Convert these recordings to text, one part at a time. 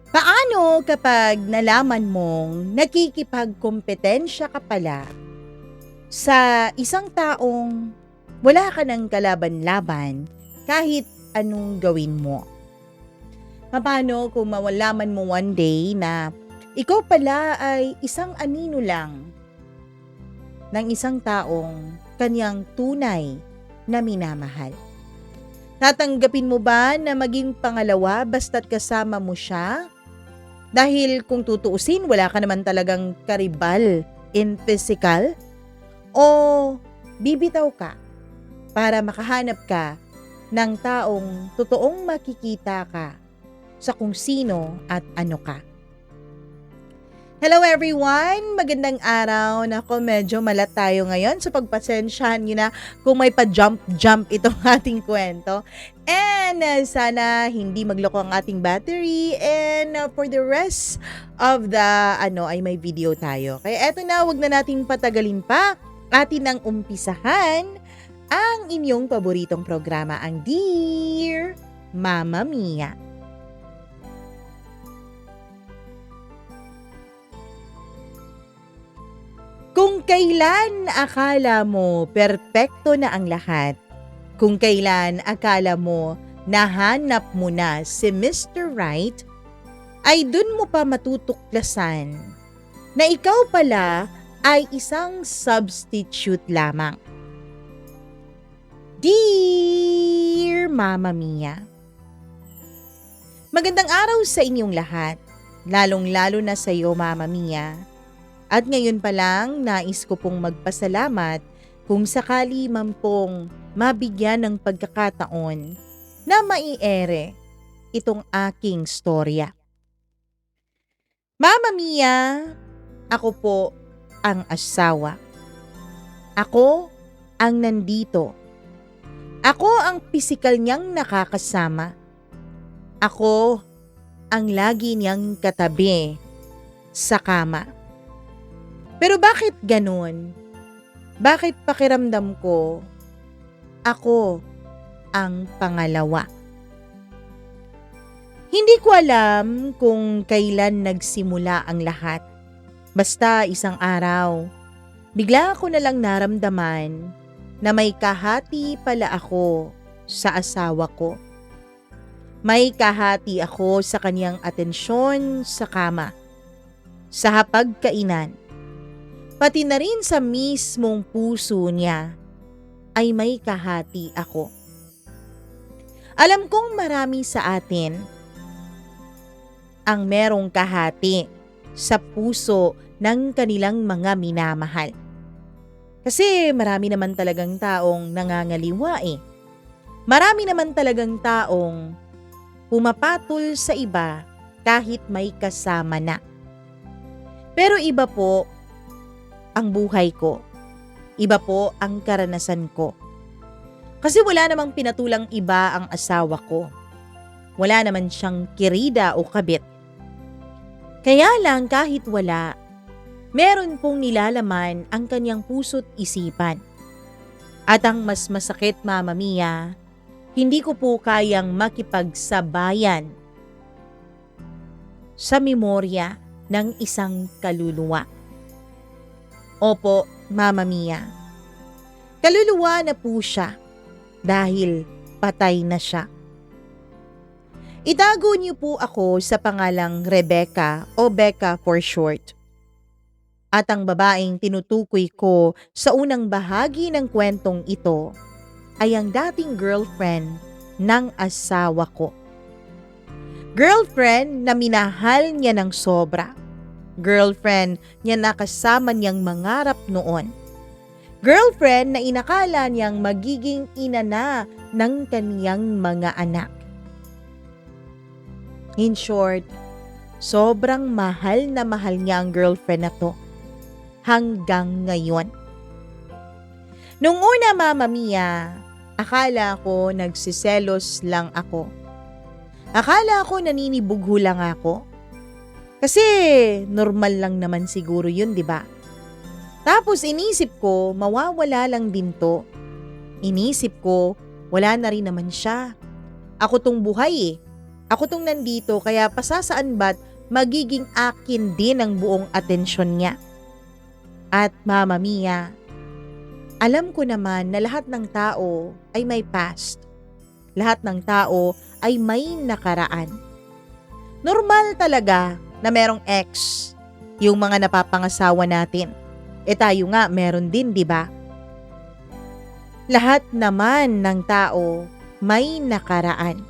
Paano kapag nalaman mong nakikipagkompetensya ka pala sa isang taong wala ka ng kalaban-laban kahit anong gawin mo? Paano kung mawalaman mo one day na ikaw pala ay isang anino lang ng isang taong kanyang tunay na minamahal? Tatanggapin mo ba na maging pangalawa basta't kasama mo siya? Dahil kung tutuusin, wala ka naman talagang karibal in physical? O bibitaw ka para makahanap ka ng taong totoong makikita ka sa kung sino at ano ka? Hello everyone! Magandang araw. Nako, medyo malat tayo ngayon. So pagpasensyahan nyo na kung may pa-jump itong ating kwento. And sana hindi magloko ang ating battery. And for the rest of the ay may video tayo. Kaya eto na, wag na nating patagalin pa. Atin nang umpisahan ang inyong paboritong programa, ang Dear Mama Mia. Kung kailan akala mo perpekto na ang lahat, kung kailan akala mo nahanap mo na si Mr. Right, ay dun mo pa matutuklasan na ikaw pala ay isang substitute lamang. Dear Mama Mia, magandang araw sa inyong lahat, lalong-lalo na sa iyo, Mama Mia. At ngayon pa lang, nais ko pong magpasalamat kung sakali man pong mabigyan ng pagkakataon na maiere itong aking storya. Mama Mia, ako po ang asawa. Ako ang nandito. Ako ang pisikal niyang nakakasama. Ako ang lagi niyang katabi sa kama. Pero bakit ganun? Bakit pakiramdam ko, ako ang pangalawa? Hindi ko alam kung kailan nagsimula ang lahat. Basta isang araw, bigla ko na lang naramdaman na may kahati pala ako sa asawa ko. May kahati ako sa kanyang atensyon sa kama, sa hapagkainan. Pati na rin sa mismong puso niya ay may kahati ako. Alam kong marami sa atin ang merong kahati sa puso ng kanilang mga minamahal. Kasi marami naman talagang taong nangangaliwa eh. Marami naman talagang taong pumapatol sa iba kahit may kasama na. Pero iba po ang buhay ko. Iba po ang karanasan ko. Kasi wala namang pinatulang iba ang asawa ko. Wala naman siyang kirida o kabit. Kaya lang kahit wala, meron pong nilalaman ang kanyang puso't isipan. At ang mas masakit, Mama Mia, hindi ko po kayang makipagsabayan sa memorya ng isang kaluluwa. Opo, Mama Mia. Kaluluwa na po siya dahil patay na siya. Itago niyo po ako sa pangalang Rebecca o Becca for short. At ang babaeng tinutukoy ko sa unang bahagi ng kwentong ito ay ang dating girlfriend ng asawa ko. Girlfriend na minahal niya ng sobra. Girlfriend niya nakasama niyang mangarap noon. Girlfriend na inakala niyang magiging ina na ng kaniyang mga anak. In short, sobrang mahal na mahal niya ang girlfriend na to. Hanggang ngayon. Nung una, Mama Mia, akala ko nagsiselos lang ako. Akala ko naninibugho lang ako. Kasi normal lang naman siguro yun, di ba? Tapos inisip ko, mawawala lang din to. Inisip ko, wala na rin naman siya. Ako tong buhay eh. Ako tong nandito kaya pasasaan ba't magiging akin din ang buong atensyon niya. At Mama Mia, alam ko naman na lahat ng tao ay may past. Lahat ng tao ay may nakaraan. Normal talaga na merong ex, yung mga napapangasawa natin. Tayo nga meron din, di ba? Lahat naman ng tao may nakaraan.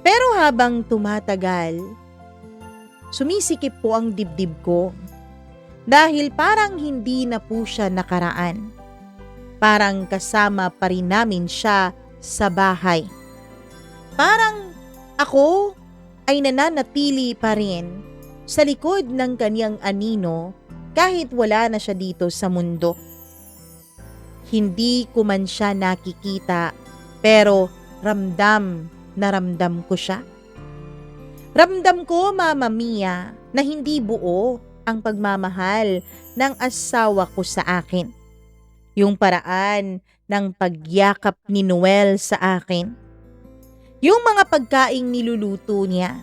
Pero habang tumatagal, sumisikip po ang dibdib ko dahil parang hindi na po siya nakaraan. Parang kasama pa rin namin siya sa bahay. Parang ako ay nananatili pa rin sa likod ng kaniyang anino kahit wala na siya dito sa mundo. Hindi ko man siya nakikita pero ramdam na ramdam ko siya. Ramdam ko, Mama Mia, na hindi buo ang pagmamahal ng asawa ko sa akin. Yung paraan ng pagyakap ni Noel sa akin. Yung mga pagkaing niluluto niya.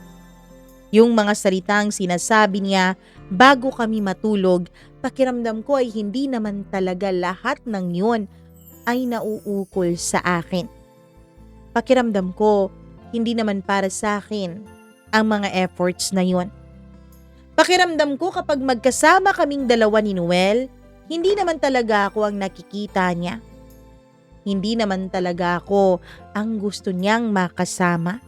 Yung mga salitang sinasabi niya bago kami matulog, pakiramdam ko ay hindi naman talaga lahat ng yun ay nauukol sa akin. Pakiramdam ko, hindi naman para sa akin ang mga efforts na yun. Pakiramdam ko kapag magkasama kaming dalawa ni Noel, hindi naman talaga ako ang nakikita niya. Hindi naman talaga ako ang gusto niyang makasama.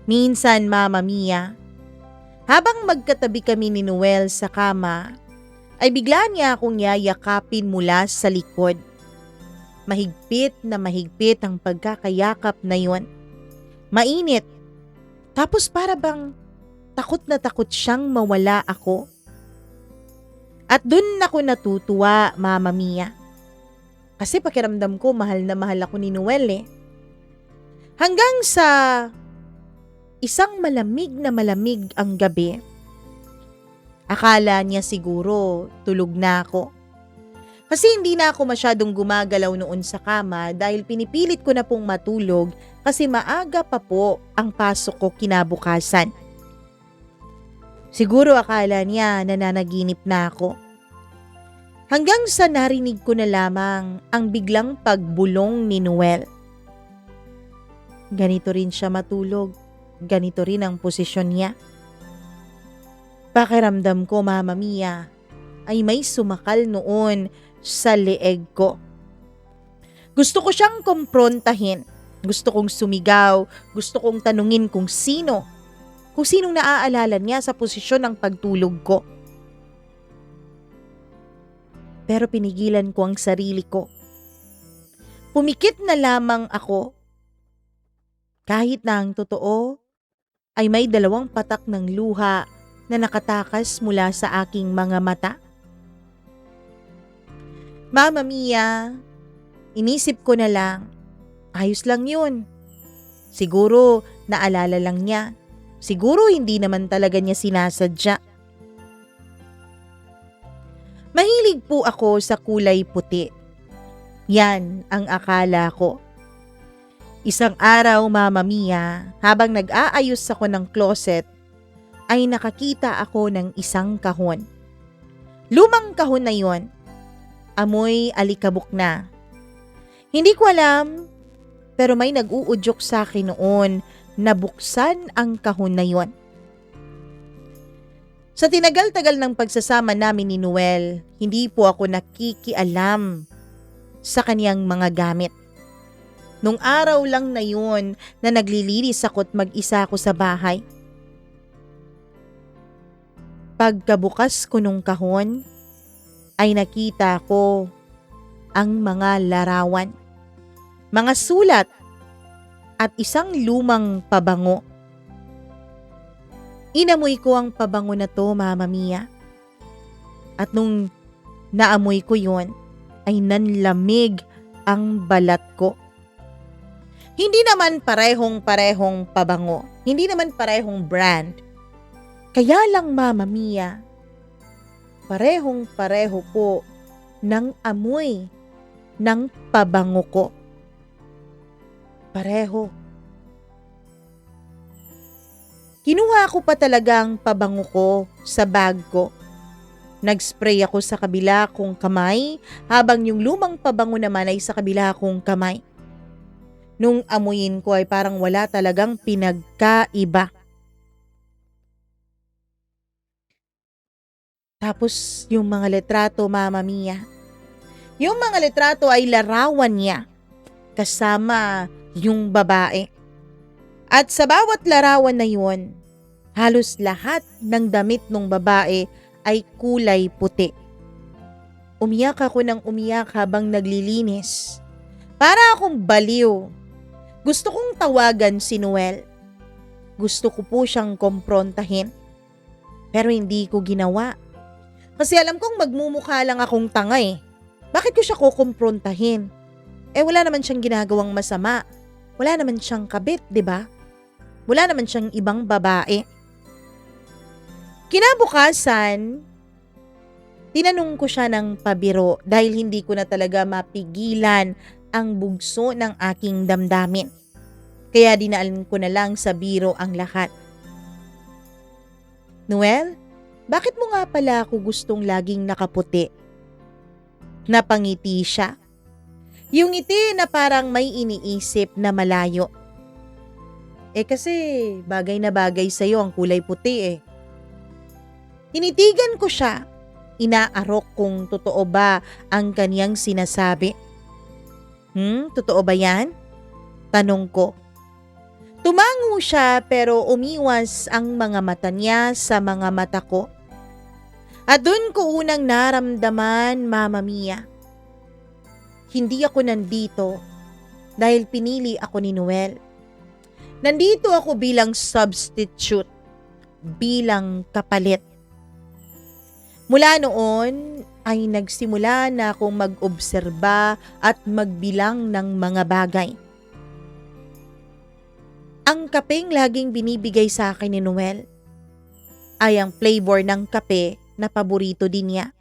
Minsan, Mama Mia, habang magkatabi kami ni Noel sa kama, ay bigla niya akong yayakapin mula sa likod. Mahigpit ang pagkakayakap na yun. Mainit. Tapos para bang takot na takot siyang mawala ako. At dun ako natutuwa, Mama Mia. Kasi pakiramdam ko mahal na mahal ako ni Noel eh. Hanggang sa isang malamig na malamig ang gabi. Akala niya siguro tulog na ako. Kasi hindi na ako masyadong gumagalaw noon sa kama dahil pinipilit ko na pong matulog kasi maaga pa po ang pasok ko kinabukasan. Siguro akala niya nananaginip na ako. Hanggang sa narinig ko na lamang ang biglang pagbulong ni Noel. Ganito rin siya matulog. Ganito rin ang posisyon niya. Pakiramdam ko, Mama Mia, ay may sumakal noon sa leeg ko. Gusto ko siyang kumprontahin. Gusto kong sumigaw. Gusto kong tanungin kung sinong naaalala niya sa posisyon ng pagtulog ko. Pero pinigilan ko ang sarili ko. Pumikit na lamang ako. Kahit na ang totoo ay may 2 patak ng luha na nakatakas mula sa aking mga mata. Mama Mia, inisip ko na lang, ayos lang yun. Siguro naalala lang niya. Siguro hindi naman talaga niya sinasadya. Mahilig po ako sa kulay puti. Yan ang akala ko. Isang araw, Mama Mia, habang nag-aayos ako ng closet, ay nakakita ako ng isang kahon. Lumang kahon na yon. Amoy alikabok na. Hindi ko alam, pero may nag-uudyok sa akin noon na buksan ang kahon na yon. Sa tinagal-tagal ng pagsasama namin ni Noel, hindi po ako nakikialam sa kaniyang mga gamit. Nung araw lang na yun na naglilinis ako't mag-isa ako sa bahay. Pagkabukas ko nung kahon, ay nakita ko ang mga larawan, mga sulat at isang lumang pabango. Inamoy ko ang pabango na to, Mama Mia. At nung naamoy ko yon, ay nanlamig ang balat ko. Hindi naman parehong pabango. Hindi naman parehong brand. Kaya lang, Mama Mia, parehong-pareho po ng amoy ng pabango ko. Pareho. Kinuha ko pa talaga ang pabango ko sa bag ko. Nag-spray ako sa kabila kong kamay habang yung lumang pabango naman ay sa kabila kong kamay. Nung amuyin ko ay parang wala talagang pinagkaiba. Tapos yung mga litrato, Mama Mia. Yung mga litrato ay larawan niya kasama yung babae. At sa bawat larawan na yun, halos lahat ng damit ng babae ay kulay puti. Umiyak ako ng umiyak habang naglilinis. Para akong baliw. Gusto kong tawagan si Noel. Gusto ko po siyang komprontahin. Pero hindi ko ginawa. Kasi alam kong magmumukha lang akong tanga eh. Bakit ko siya kukumprontahin? Wala naman siyang ginagawang masama. Wala naman siyang kabit, di ba? Wala naman siyang ibang babae. Kinabukasan, tinanong ko siya ng pabiro dahil hindi ko na talaga mapigilan ang bugso ng aking damdamin. Kaya dinaalan ko na lang sa biro ang lahat. Noel, bakit mo nga pala ako gustong laging nakaputi? Napangiti siya. Yung ngiti na parang may iniisip na malayo. Kasi bagay na bagay sa'yo ang kulay puti eh. Tinitigan ko siya. Inaarok kung totoo ba ang kaniyang sinasabi. Totoo ba yan? Tanong ko. Tumango siya pero umiwas ang mga mata niya sa mga mata ko. At dun ko unang naramdaman, Mama Mia. Hindi ako nandito dahil pinili ako ni Noel. Nandito ako bilang substitute, bilang kapalit. Mula noon ay nagsimula na akong mag-obserba at magbilang ng mga bagay. Ang kapeng laging binibigay sa akin ni Noel ay ang flavor ng kape na paborito din niya.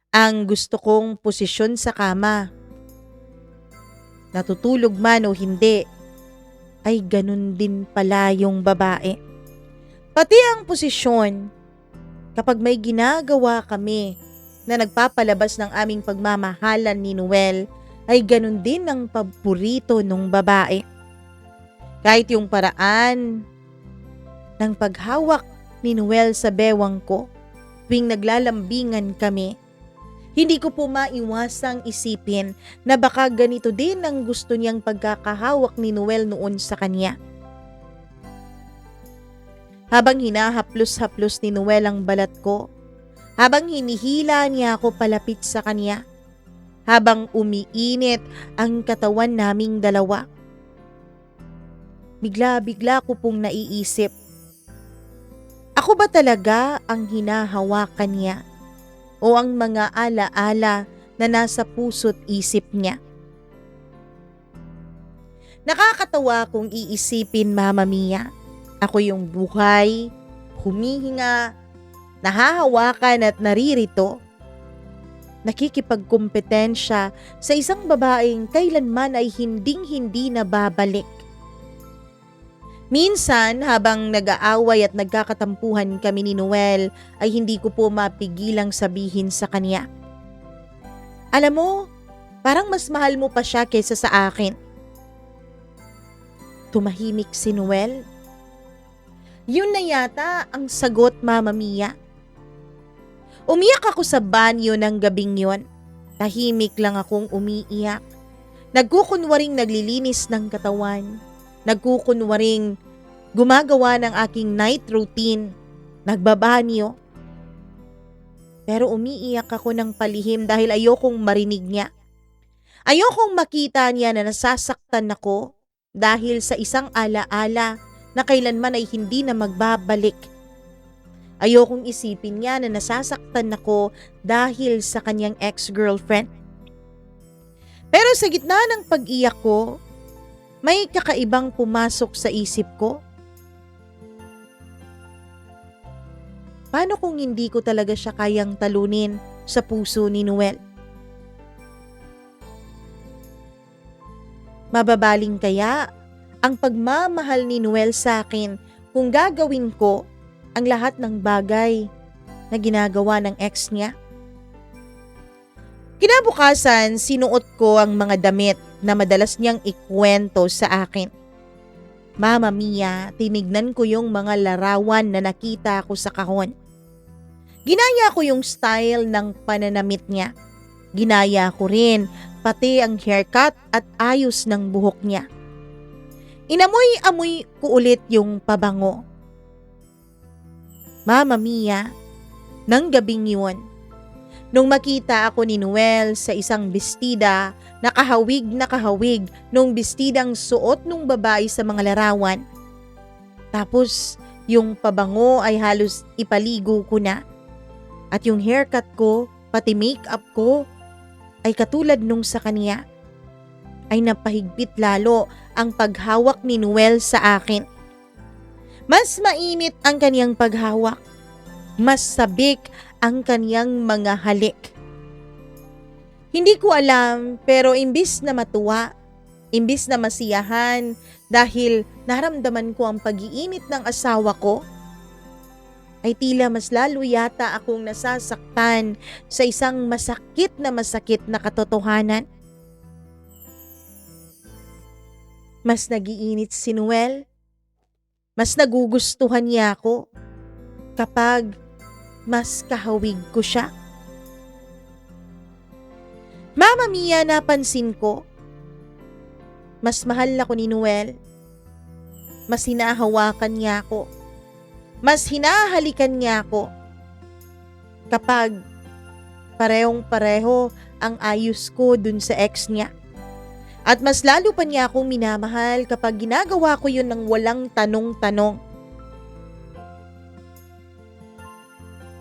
Ang gusto kong posisyon sa kama, natutulog man o hindi, ay ganun din pala yung babae. Pati ang posisyon, kapag may ginagawa kami na nagpapalabas ng aming pagmamahalan ni Noel, ay ganun din ang paborito ng babae. Kahit yung paraan ng paghawak ni Noel sa bewang ko tuwing naglalambingan kami, hindi ko po maiwasang isipin na baka ganito din ang gusto niyang pagkakahawak ni Noel noon sa kanya. Habang hinahaplos-haplos ni Noel ang balat ko, habang hinihila niya ako palapit sa kanya, habang umiinit ang katawan naming dalawa. Bigla-bigla ko pong naiisip, ako ba talaga ang hinahawakan niya o ang mga ala-ala na nasa puso't isip niya? Nakakatawa kung iisipin, Mama Mia. Ako yung buhay, humihinga, nahahawakan at naririto. Nakikipagkumpetensya sa isang babaeng kailanman ay hinding-hindi na babalik. Minsan, habang nag-aaway at nagkakatampuhan kami ni Noel, ay hindi ko po mapigilang sabihin sa kanya, alam mo, parang mas mahal mo pa siya kaysa sa akin. Tumahimik si Noel. Yun na yata ang sagot, Mama Mia. Umiyak ako sa banyo ng gabing yon. Tahimik lang akong umiiyak. Nagkukunwaring naglilinis ng katawan. Nagkukunwaring gumagawa ng aking night routine. Nagbabanyo. Pero umiiyak ako ng palihim dahil ayokong marinig niya. Ayokong makita niya na nasasaktan ako dahil sa isang ala-ala na kailanman ay hindi na magbabalik. Ayokong isipin niya na nasasaktan ako dahil sa kanyang ex-girlfriend. Pero sa gitna ng pag-iyak ko, may kakaibang pumasok sa isip ko. Paano kung hindi ko talaga siya kayang talunin sa puso ni Noel? Mababaling kaya ang pagmamahal ni Noel sa akin kung gagawin ko ang lahat ng bagay na ginagawa ng ex niya. Kinabukasan, sinuot ko ang mga damit na madalas niyang ikwento sa akin. Mama Mia, tinignan ko yung mga larawan na nakita ko sa kahon. Ginaya ko yung style ng pananamit niya. Ginaya ko rin pati ang haircut at ayos ng buhok niya. Inamoy-amoy ko ulit yung pabango. Mama Mia, nang gabing yun, nung makita ako ni Noel sa isang bestida, nakahawig nung bestidang suot nung babae sa mga larawan. Tapos yung pabango ay halos ipaligo ko na. At yung haircut ko, pati makeup ko, ay katulad nung sa kanya. Ay napahigpit lalo ang paghawak ni Noel sa akin. Mas mainit ang kaniyang paghawak. Mas sabik ang kaniyang mga halik. Hindi ko alam, pero imbis na matuwa, imbis na masiyahan dahil naramdaman ko ang pag-iinit ng asawa ko, ay tila mas lalo yata akong nasasaktan sa isang masakit na katotohanan. Mas nagiinit si Noel, mas nagugustuhan niya ako kapag mas kahawig ko siya. Mama Mia, napansin ko, mas mahal ako ni Noel. Mas hinahawakan niya ako. Mas hinahalikan niya ako. Kapag parehong-pareho ang ayos ko dun sa ex niya. At mas lalo pa niya akong minamahal kapag ginagawa ko yun ng walang tanong-tanong.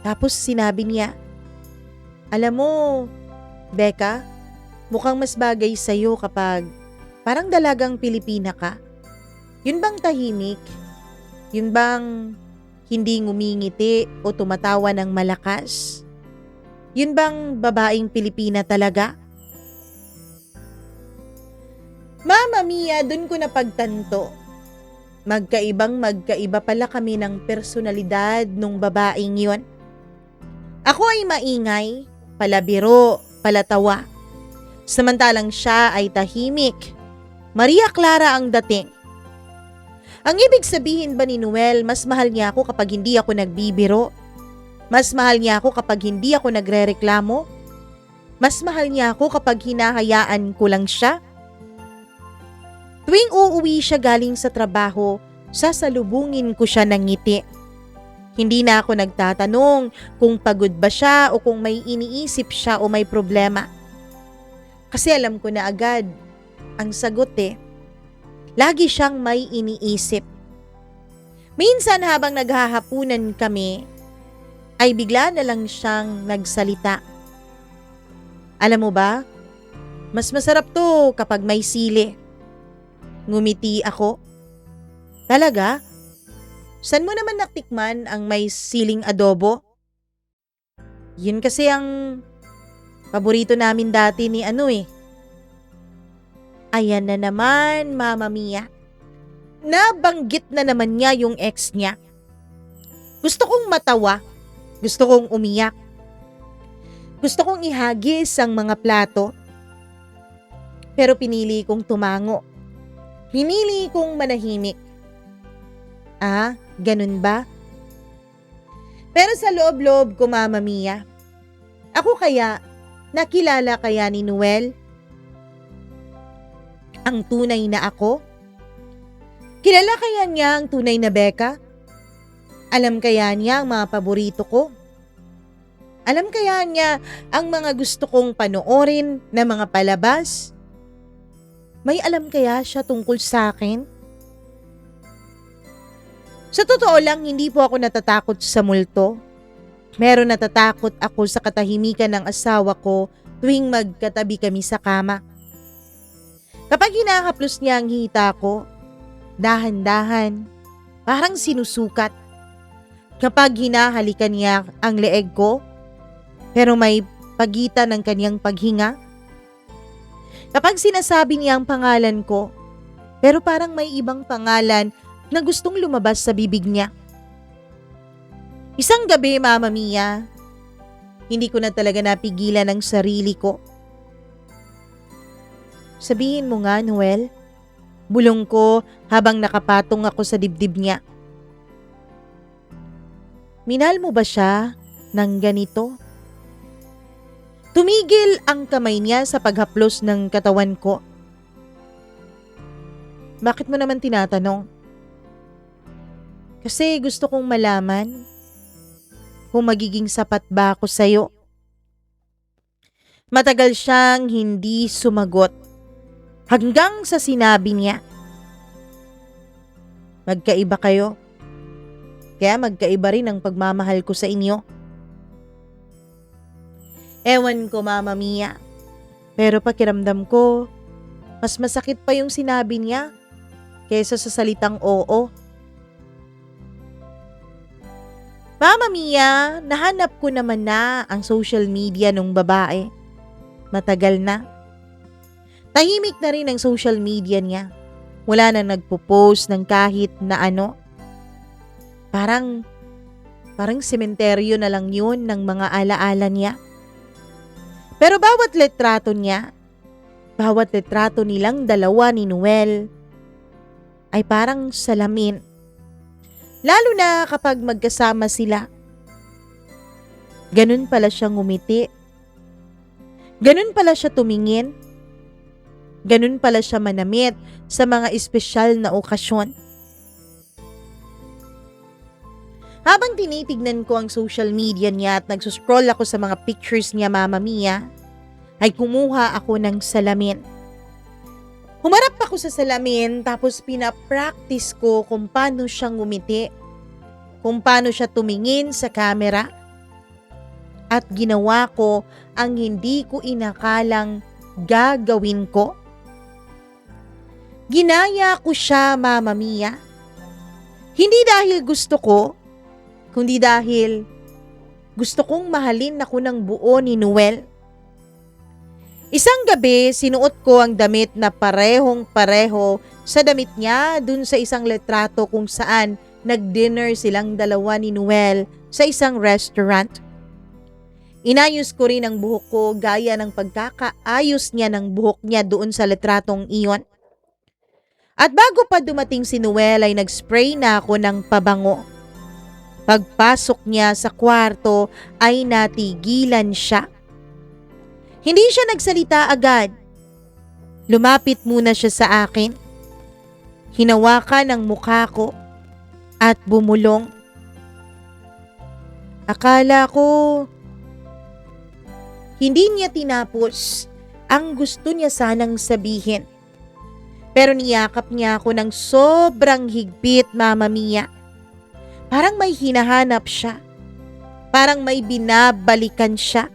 Tapos sinabi niya, "Alam mo, Becca, mukhang mas bagay sa'yo kapag parang dalagang Pilipina ka. Yun bang tahimik? Yun bang hindi ngumingiti o tumatawa ng malakas? Yun bang babaeng Pilipina talaga?" Mama Mia, dun ko napagtanto. Magkaiba pala kami ng personalidad nung babaeng yun. Ako ay maingay, palabiro, palatawa. Samantalang siya ay tahimik. Maria Clara ang dating. Ang ibig sabihin ba ni Noel, mas mahal niya ako kapag hindi ako nagbibiro? Mas mahal niya ako kapag hindi ako nagrereklamo? Mas mahal niya ako kapag hinahayaan ko lang siya? Tuwing uuwi siya galing sa trabaho, sasalubungin ko siya ng ngiti. Hindi na ako nagtatanong kung pagod ba siya o kung may iniisip siya o may problema. Kasi alam ko na agad ang sagot eh. Lagi siyang may iniisip. Minsan habang naghahapunan kami, ay bigla na lang siyang nagsalita. "Alam mo ba, mas masarap to kapag may sili." Ngumiti ako. "Talaga? San mo naman natikman ang may siling adobo?" "Yun kasi ang paborito namin dati ni ano eh." Ayan na naman, Mama Mia. Nabanggit na naman niya yung ex niya. Gusto kong matawa. Gusto kong umiyak. Gusto kong ihagis ang mga plato. Pero pinili kong tumango. Pinili kong manahimik. Ah, ganun ba? Pero sa loob-loob ko, Mama Mia, ako kaya, nakilala kaya ni Noel ang tunay na ako? Kilala kaya niya ang tunay na Becca? Alam kaya niya ang mga paborito ko? Alam kaya niya ang mga gusto kong panoorin na mga palabas? May alam kaya siya tungkol sa akin? Sa totoo lang, hindi po ako natatakot sa multo. Meron natatakot ako sa katahimikan ng asawa ko tuwing magkatabi kami sa kama. Kapag hinahaplos niya ang hita ko, dahan-dahan, parang sinusukat. Kapag hinahalikan niya ang leeg ko, pero may pagitan ng kanyang paghinga. Kapag sinasabi niya ang pangalan ko, pero parang may ibang pangalan na gustong lumabas sa bibig niya. Isang gabi, Mama Mia, hindi ko na talaga napigilan ang sarili ko. Sabihin mo nga, Noel, bulong ko habang nakapatong ako sa dibdib niya. Minahal mo ba siya ng ganito? Tumigil ang kamay niya sa paghaplos ng katawan ko. Bakit mo naman tinatanong? Kasi gusto kong malaman kung magiging sapat ba ako sa'yo. Matagal siyang hindi sumagot hanggang sa sinabi niya, magkaiba kayo. Kaya magkaiba rin ang pagmamahal ko sa inyo. Ewan ko, Mama Mia. Pero pakiramdam ko, mas masakit pa yung sinabi niya kaysa sa salitang oo. Mama Mia, nahanap ko naman na ang social media nung babae. Matagal na. Tahimik na rin ang social media niya. Wala na nagpo-post ng kahit na ano. Parang sementeryo na lang yun ng mga alaala niya. Pero bawat litrato niya, bawat litrato nilang dalawa ni Noel, ay parang salamin. Lalo na kapag magkasama sila. Ganun pala siya ngumiti. Ganun pala siya tumingin. Ganun pala siya manamit sa mga espesyal na okasyon. Habang tinitignan ko ang social media niya at nagsuscroll ako sa mga pictures niya, Mama Mia, ay kumuha ako ng salamin. Humarap ako sa salamin tapos pinapractice ko kung paano siya ngumiti, kung paano siya tumingin sa camera. At ginawa ko ang hindi ko inakalang gagawin ko. Ginaya ko siya, Mama Mia. Hindi dahil gusto ko, kundi dahil gusto kong mahalin ako ng buo ni Noel. Isang gabi, sinuot ko ang damit na parehong-pareho sa damit niya dun sa isang litrato kung saan nag-dinner silang dalawa ni Noel sa isang restaurant. Inayos ko rin ang buhok ko gaya ng pagkakaayos niya ng buhok niya doon sa litratong iyon. At bago pa dumating si Noel ay nag-spray na ako ng pabango. Pagpasok niya sa kwarto ay natigilan siya. Hindi siya nagsalita agad. Lumapit muna siya sa akin. Hinawakan ang mukha ko at bumulong. Akala ko hindi niya tinapos ang gusto niya sanang sabihin. Pero niyakap niya ako ng sobrang higpit, Mama Mia. Parang may hinahanap siya. Parang may binabalikan siya.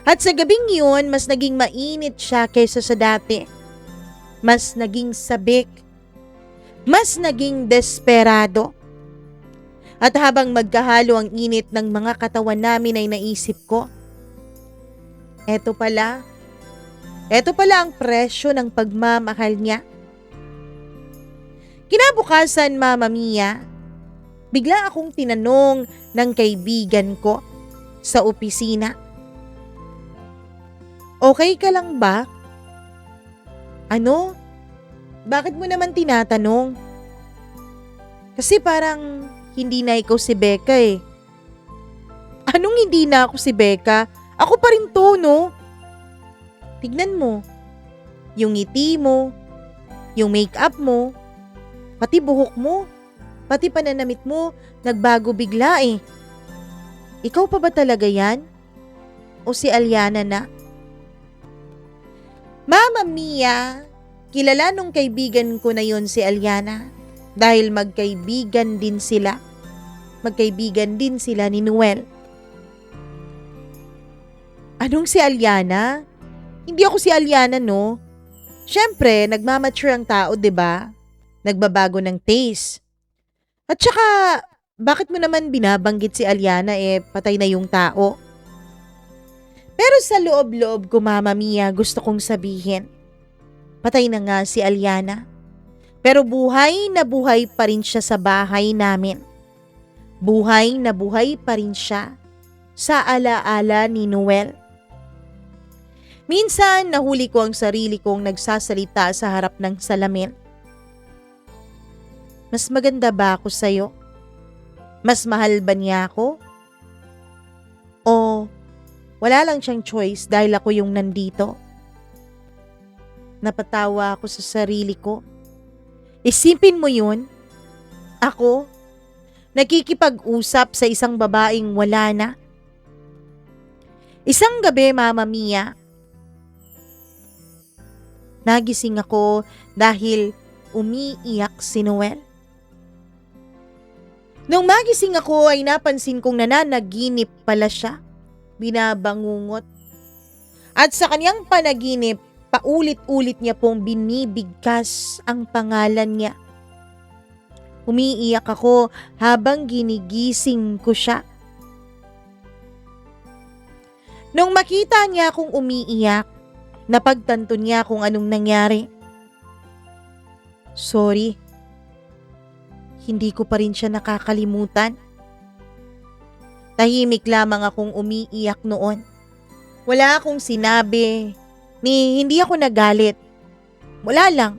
At sa gabing yun, mas naging mainit siya kaysa sa dati. Mas naging sabik. Mas naging desperado. At habang magkahalo ang init ng mga katawan namin ay naisip ko, eto pala ang presyo ng pagmamahal niya. Kinabukasan, Mama Mia, bigla akong tinanong ng kaibigan ko sa opisina. Okay ka lang ba? Ano? Bakit mo naman tinatanong? Kasi parang hindi na ikaw si Becca eh. Anong hindi na ako si Becca? Ako pa rin to, no? Tignan mo. Yung ngiti mo, yung makeup mo, pati buhok mo, pati pananamit mo, nagbago bigla eh. Ikaw pa ba talaga yan? O si Aliana na? Mama Mia, kilala nung kaibigan ko na yun si Aliana dahil magkaibigan din sila. Magkaibigan din sila ni Noel. Anong si Aliana? Hindi ako si Aliana, no? Siyempre, nagmamature ang tao, 'di ba? Nagbabago ng taste. At saka, bakit mo naman binabanggit si Aliana patay na yung tao? Pero sa loob-loob ko, Mama Mia, gusto kong sabihin, patay na nga si Aliana. Pero buhay na buhay pa rin siya sa bahay namin. Buhay na buhay pa rin siya sa alaala ni Noel. Minsan nahuli ko ang sarili kong nagsasalita sa harap ng salamin. Mas maganda ba ako sa'yo? Mas mahal ba niya ako? O wala lang siyang choice dahil ako yung nandito? Napatawa ako sa sarili ko. Isipin mo yun? Ako? Nakikipag-usap sa isang babaeng wala na? Isang gabi, Mama Mia, nagising ako dahil umiiyak si Noel. Nung magising ako ay napansin kong nananaginip pala siya, binabangungot. At sa kanyang panaginip, paulit-ulit niya pong binibigkas ang pangalan niya. Umiiyak ako habang ginigising ko siya. Nung makita niya akong umiiyak, napagtanto niya kung anong nangyari. Sorry, hindi ko pa rin siya nakakalimutan. Tahimik lamang akong umiiyak noon. Wala akong sinabi, ni hindi ako nagalit. Wala lang.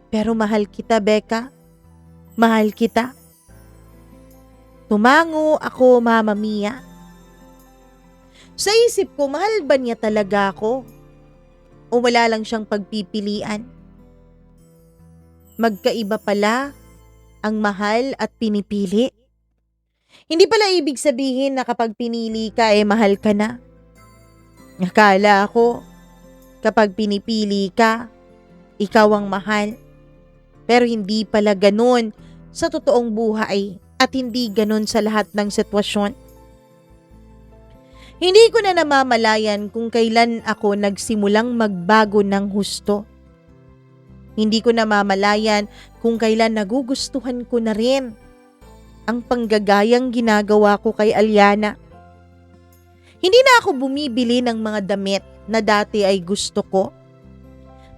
Pero mahal kita, Becca. Mahal kita. Tumango ako, Mama Mia. Sa isip ko, mahal ba niya talaga ako? O wala lang siyang pagpipilian? Magkaiba pala ang mahal at pinipili. Hindi pala ibig sabihin na kapag pinili ka mahal ka na. Akala ko, kapag pinipili ka, ikaw ang mahal. Pero hindi pala ganun sa totoong buhay at hindi ganun sa lahat ng sitwasyon. Hindi ko na namamalayan kung kailan ako nagsimulang magbago ng husto. Hindi ko namamalayan kung kailan nagugustuhan ko na rin ang panggagayang ginagawa ko kay Aliana. Hindi na ako bumibili ng mga damit na dati ay gusto ko.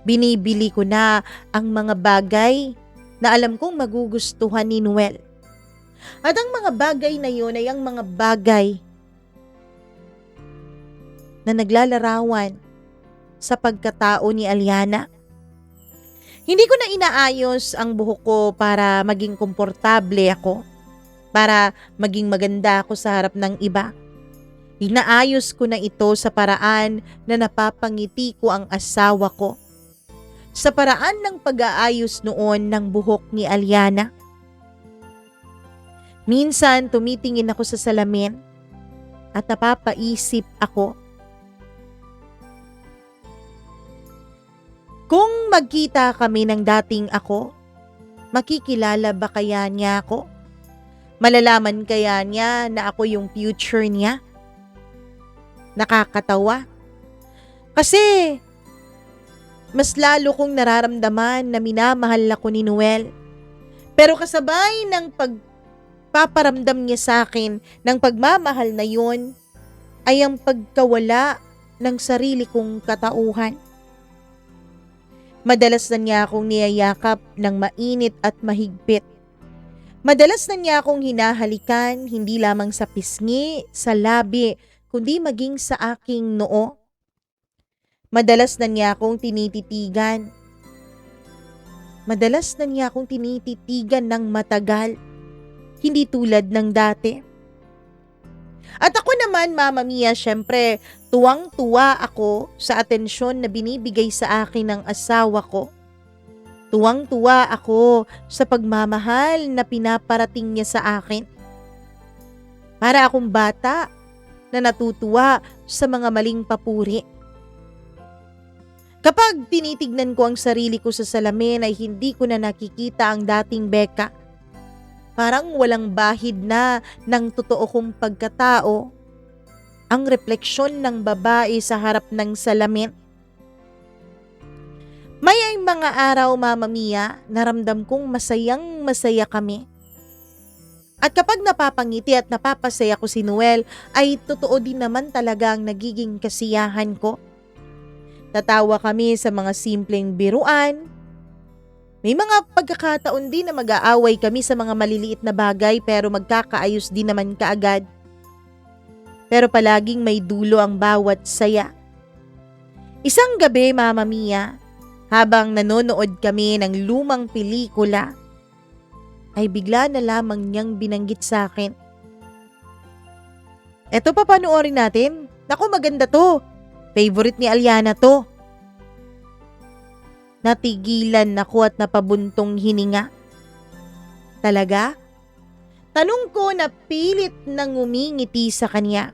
Binibili ko na ang mga bagay na alam kong magugustuhan ni Noel. At ang mga bagay na yun ay ang mga bagay na naglalarawan sa pagkatao ni Aliana. Hindi ko na inaayos ang buhok ko para maging komportable ako, para maging maganda ako sa harap ng iba. Inaayos ko na ito sa paraan na napapangiti ko ang asawa ko. Sa paraan ng pag-aayos noon ng buhok ni Aliana. Minsan tumitingin ako sa salamin at napapaisip ako. Kung magkita kami ng dating ako, makikilala ba kaya niya ako? Malalaman kaya niya na ako yung future niya? Nakakatawa. Kasi mas lalo kong nararamdaman na minamahal ako ni Noel. Pero kasabay ng pagpaparamdam niya sa akin ng pagmamahal na yun ay ang pagkawala ng sarili kong katauhan. Madalas na niya akong niyayakap ng mainit at mahigpit. Madalas na niya akong hinahalikan hindi lamang sa pisngi, sa labi, kundi maging sa aking noo. Madalas na niya akong tinititigan. Madalas na niya akong tinititigan ng matagal, hindi tulad ng dati. At ako naman, Mama Mia, syempre, tuwang-tuwa ako sa atensyon na binibigay sa akin ng asawa ko. Tuwang-tuwa ako sa pagmamahal na pinaparating niya sa akin. Para akong bata na natutuwa sa mga maling papuri. Kapag tinitignan ko ang sarili ko sa salamin ay hindi ko na nakikita ang dating Becca. Parang walang bahid na ng totoo kong pagkatao ang refleksyon ng babae sa harap ng salamin. May mga araw, Mama Mia, naramdam kong masayang-masaya kami. At kapag napapangiti at napapasaya ko si Noel, ay totoo din naman talaga ang nagiging kasiyahan ko. Tatawa kami sa mga simpleng biruan, May mga pagkakataon din na mag-aaway kami sa mga maliliit na bagay pero magkakaayos din naman kaagad. Pero palaging may dulo ang bawat saya. Isang gabi, Mama Mia, habang nanonood kami ng lumang pelikula, ay bigla na lamang niyang binanggit sa akin. Eto, papanoorin natin. Naku, maganda to. Favorite ni Aliana to. Natigilan ako at napabuntong hininga. Talaga? Tanong ko na pilit nang ngumingiti sa kanya.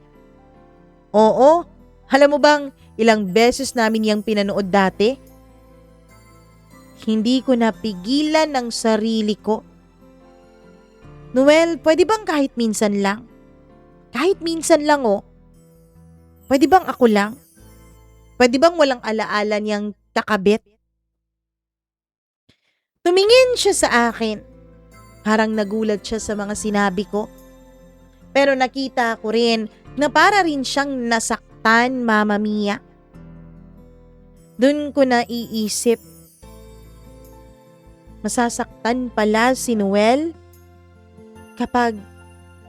Oo, alam mo bang ilang beses namin yang pinanood dati? Hindi ko napigilan ng sarili ko. Noel, pwede bang kahit minsan lang? Kahit minsan lang Pwede bang ako lang? Pwede bang walang alaala niyang kakabit? Tumingin siya sa akin. Parang nagulat siya sa mga sinabi ko. Pero nakita ko rin na para rin siyang nasaktan, Mama Mia. Doon ko naiisip, masasaktan pala si Noel kapag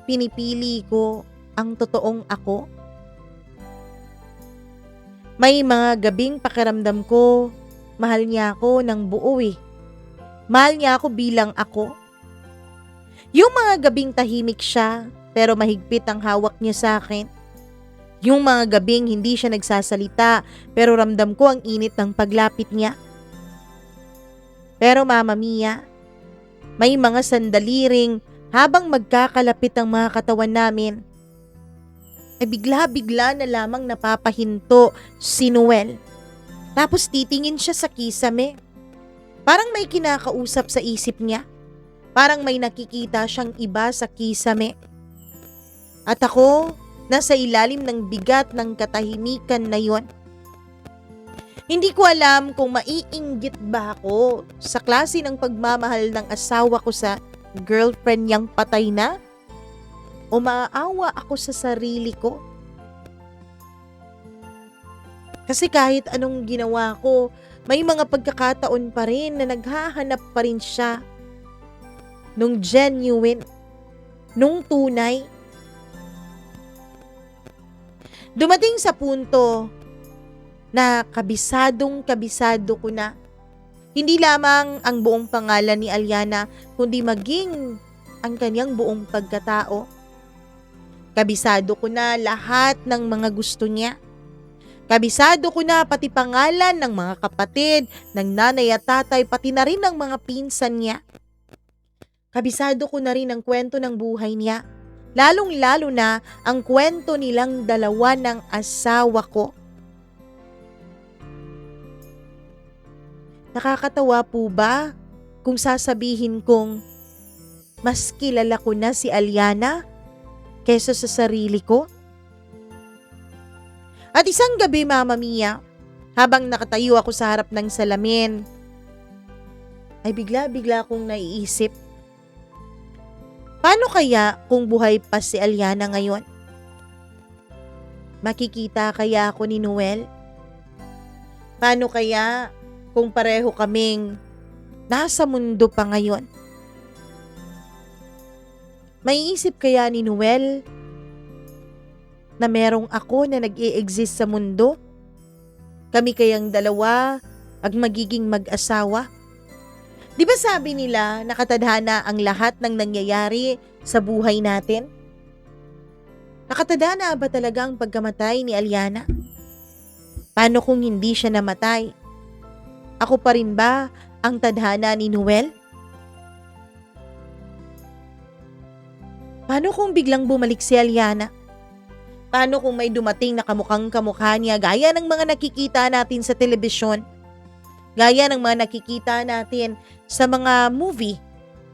pinipili ko ang totoong ako. May mga gabing pakiramdam ko, mahal niya ako ng buo Mahal niya ako bilang ako. Yung mga gabing tahimik siya, pero mahigpit ang hawak niya sa akin. Yung mga gabing hindi siya nagsasalita, pero ramdam ko ang init ng paglapit niya. Pero Mama Mia, may mga sandali ring habang magkakalapit ang mga katawan namin, ay bigla-bigla na lamang napapahinto si Noel. Tapos titingin siya sa kisame. Parang may kinakausap sa isip niya. Parang may nakikita siyang iba sa kisame. At ako, nasa ilalim ng bigat ng katahimikan na yon. Hindi ko alam kung maiinggit ba ako sa klase ng pagmamahal ng asawa ko sa girlfriend niyang patay na, o maaawa ako sa sarili ko. Kasi kahit anong ginawa ko, may mga pagkakataon pa rin na naghahanap pa rin siya nung genuine, nung tunay. Dumating sa punto na kabisado ko na. Hindi lamang ang buong pangalan ni Aliana, kundi maging ang kanyang buong pagkatao. Kabisado ko na lahat ng mga gusto niya. Kabisado ko na pati pangalan ng mga kapatid, ng nanay at tatay, pati na rin ng mga pinsan niya. Kabisado ko na rin ang kwento ng buhay niya. Lalong-lalo na ang kwento nilang dalawa ng asawa ko. Nakakatawa po ba kung sasabihin kong mas kilala ko na si Aliana kaysa sa sarili ko? At isang gabi, Mama Mia, habang nakatayo ako sa harap ng salamin, ay bigla-bigla akong naiisip, paano kaya kung buhay pa si Aliana ngayon? Makikita kaya ako ni Noel? Paano kaya kung pareho kaming nasa mundo pa ngayon? Maiisip kaya ni Noel na merong ako na nag-i-exist sa mundo? Kami kayang dalawa ang magiging mag-asawa? Di ba sabi nila nakatadhana ang lahat ng nangyayari sa buhay natin? Nakatadhana ba talaga ang pagkamatay ni Aliana? Paano kung hindi siya namatay? Ako pa rin ba ang tadhana ni Noel? Paano kung biglang bumalik si Aliana? Paano kung may dumating na kamukhang kamukha niya gaya ng mga nakikita natin sa telebisyon? Gaya ng mga nakikita natin sa mga movie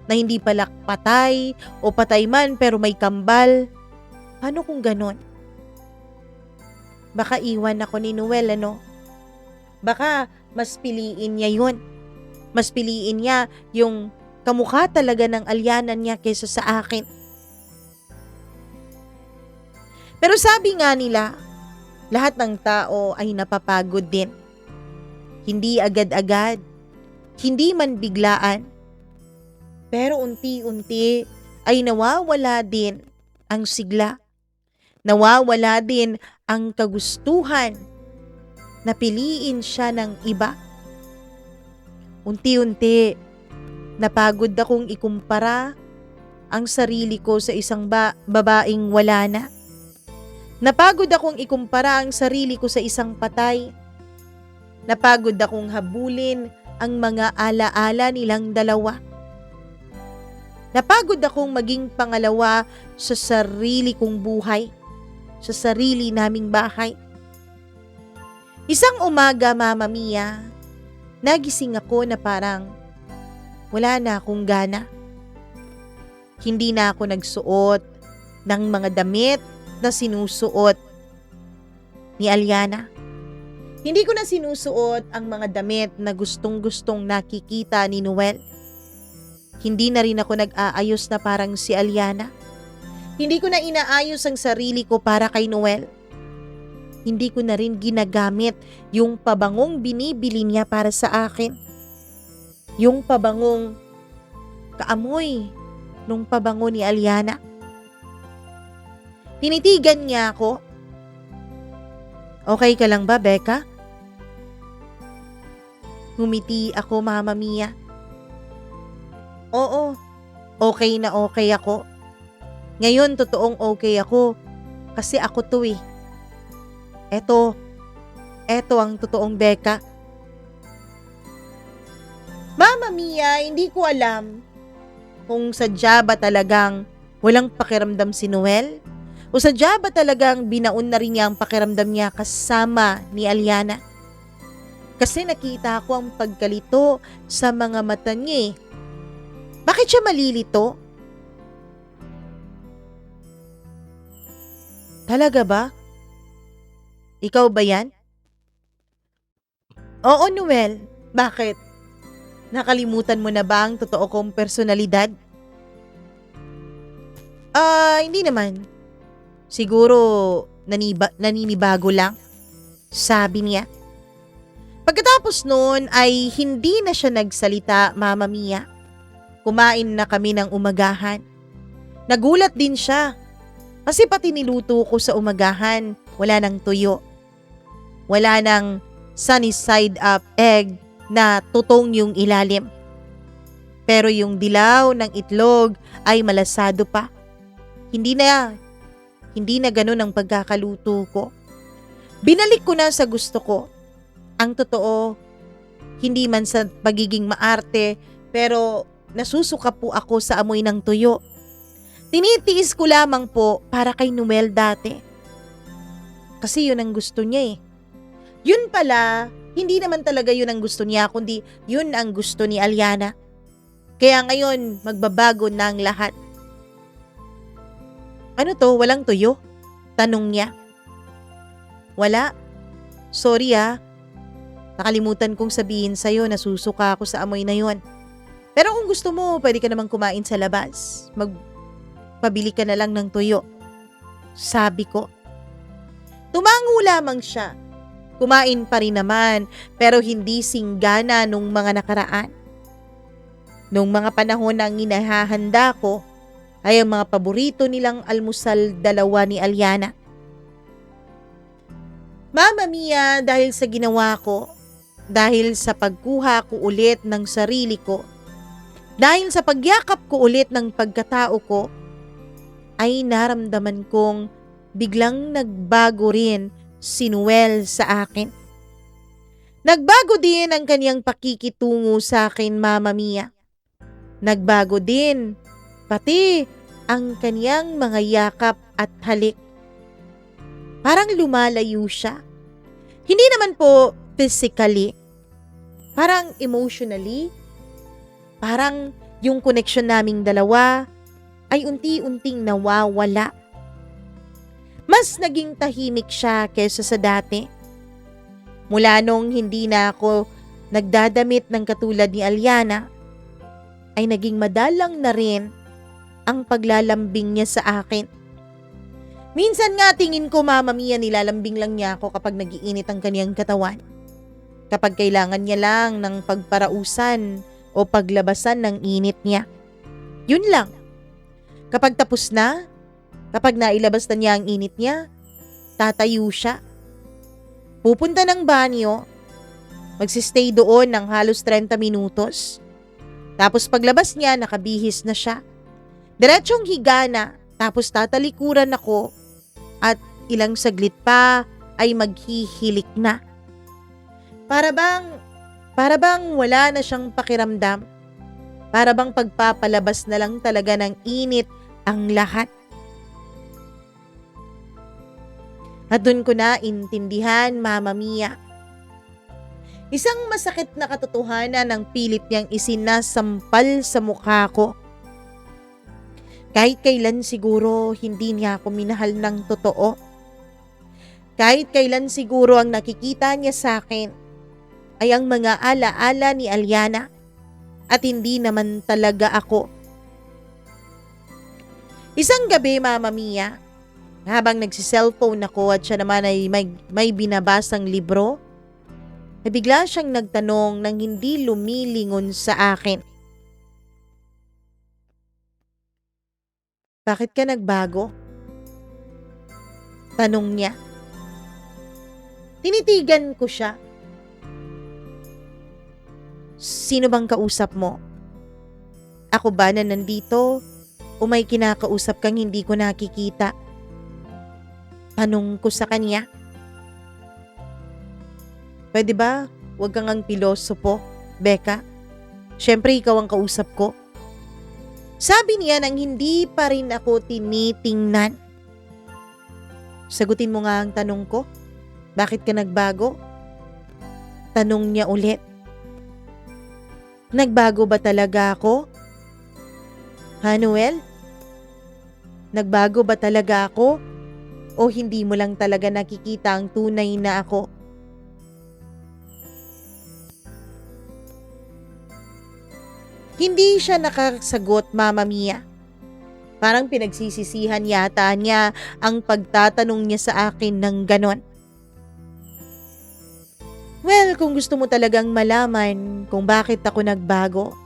na hindi pala patay o patay man pero may kambal. Paano kung ganon? Baka iwan ako ni Noel, Baka mas piliin niya yun. Mas piliin niya yung kamukha talaga ng Aliana niya kaysa sa akin. Pero sabi nga nila, lahat ng tao ay napapagod din. Hindi agad-agad. hindi man biglaan, pero unti-unti ay nawawala din ang sigla. Nawawala din ang kagustuhan na piliin siya ng iba. Unti-unti, napagod akong ikumpara ang sarili ko sa isang babaeng wala na. Napagod akong ikumpara ang sarili ko sa isang patay. Napagod akong habulin ang mga alaala nilang dalawa. Napagod akong maging pangalawa sa sarili kong buhay, sa sarili naming bahay. Isang umaga, Mama Mia, nagising ako na parang wala na akong gana. Hindi na ako nagsuot ng mga damit na sinusuot ni Aliana. Hindi ko na sinusuot ang mga damit na gustong-gustong nakikita ni Noel. Hindi na rin ako nag-aayos na parang si Aliana. Hindi ko na inaayos ang sarili ko para kay Noel. Hindi ko na rin ginagamit yung pabangong binibili niya para sa akin. Yung pabangong kaamoy nung pabango ni Aliana. Tinitigan niya ako. Okay ka lang ba, Becca? Ngumiti ako, Mama Mia. Oo, okay na okay ako. Ngayon, totoong okay ako. Kasi ako to eh. Eto ang totoong Becca. Mama Mia, hindi ko alam kung sadya ba talagang walang pakiramdam si Noel o sadya ba talagang binaon na rin niya ang pakiramdam niya kasama ni Aliana. Kasi nakita ko ang pagkalito sa mga mata niya eh. Bakit siya malilito? Talaga ba? Ikaw ba yan? Oo, Noel. Bakit? Nakalimutan mo na ba ang totoo kong personalidad? Hindi naman. Siguro naninibago lang, sabi niya. Pagkatapos noon ay hindi na siya nagsalita, Mama Mia. Kumain na kami ng umagahan. Nagulat din siya kasi pati niluto ko sa umagahan, wala nang tuyo. Wala nang sunny side up egg na tutong yung ilalim. Pero yung dilaw ng itlog ay malasado pa. Hindi na ganun ang pagkakaluto ko. Binalik ko na sa gusto ko. Ang totoo, hindi man sa pagiging maarte, pero nasusuka po ako sa amoy ng tuyo. Tinitiis ko lamang po para kay Noel dati. Kasi yun ang gusto niya eh. Yun pala, hindi naman talaga yun ang gusto niya, kundi yun ang gusto ni Aliana. Kaya ngayon, magbabago na ang lahat. Ano to, walang tuyo? Tanong niya. Wala. Sorry ah. Nakalimutan kong sabihin sa'yo na susuka ako sa amoy na yon. Pero kung gusto mo, pwede ka namang kumain sa labas. Magpabili ka na lang ng tuyo. Sabi ko. Tumango lamang siya. Kumain pa rin naman, pero hindi singgana nung mga nakaraan. Nung mga panahon na inahahanda ko, ay ang mga paborito nilang almusal dalawa ni Aliana. Mama Mia, dahil sa ginawa ko, dahil sa pagkuha ko ulit ng sarili ko, dahil sa pagyakap ko ulit ng pagkatao ko, ay naramdaman kong biglang nagbago rin si Noel sa akin. Nagbago din ang kaniyang pakikitungo sa akin, Mama Mia. Nagbago din pati ang kaniyang mga yakap at halik. Parang lumalayo siya. Hindi naman po physically. Parang emotionally. Parang yung connection naming dalawa ay unti-unting nawawala. Mas naging tahimik siya kaysa sa dati. Mula nung hindi na ako nagdadamit ng katulad ni Aliana, ay naging madalang na rin ang paglalambing niya sa akin. Minsan nga tingin ko, Mama Mia, nilalambing lang niya ako kapag nagiinit ang kaniyang katawan. Kapag kailangan niya lang ng pagparausan o paglabasan ng init niya. Yun lang. Kapag tapos na, kapag nailabas na niya ang init niya, tatayo siya. Pupunta ng banyo, magsistay doon ng halos 30 minutos. Tapos paglabas niya, nakabihis na siya. Diretsong higa na, tapos tatalikuran ako at ilang saglit pa ay maghihilik na. Para bang wala na siyang pakiramdam. Para bang pagpapalabas na lang talaga ng init ang lahat. At dun ko na intindihan, Mama Mia. Isang masakit na katotohanan ang pilit niyang isinasampal sa mukha ko. Kahit kailan siguro hindi niya ako minahal ng totoo. Kahit kailan siguro ang nakikita niya sa akin ay ang mga alaala ni Aliana at hindi naman talaga ako. Isang gabi, Mama Mia, habang nagsi-cellphone ako at siya naman ay may binabasang libro, ay bigla siyang nagtanong nang hindi lumilingon sa akin. Bakit ka nagbago? Tanong niya. Tinitigan ko siya. Sino bang kausap mo? Ako ba na nandito o may kinakausap kang hindi ko nakikita? Tanong ko sa kanya. Pwede ba huwag kang ang pilosopo, Becca? Siyempre ikaw ang kausap ko. Sabi niya nang hindi pa rin ako tinitingnan. Sagutin mo nga ang tanong ko. Bakit ka nagbago? Tanong niya ulit. Nagbago ba talaga ako? Ha, Noel? Nagbago ba talaga ako? O hindi mo lang talaga nakikita ang tunay na ako? Hindi siya nakasagot, Mama Mia. Parang pinagsisisihan yata niya ang pagtatanong niya sa akin ng ganon. Well, kung gusto mo talagang malaman kung bakit ako nagbago,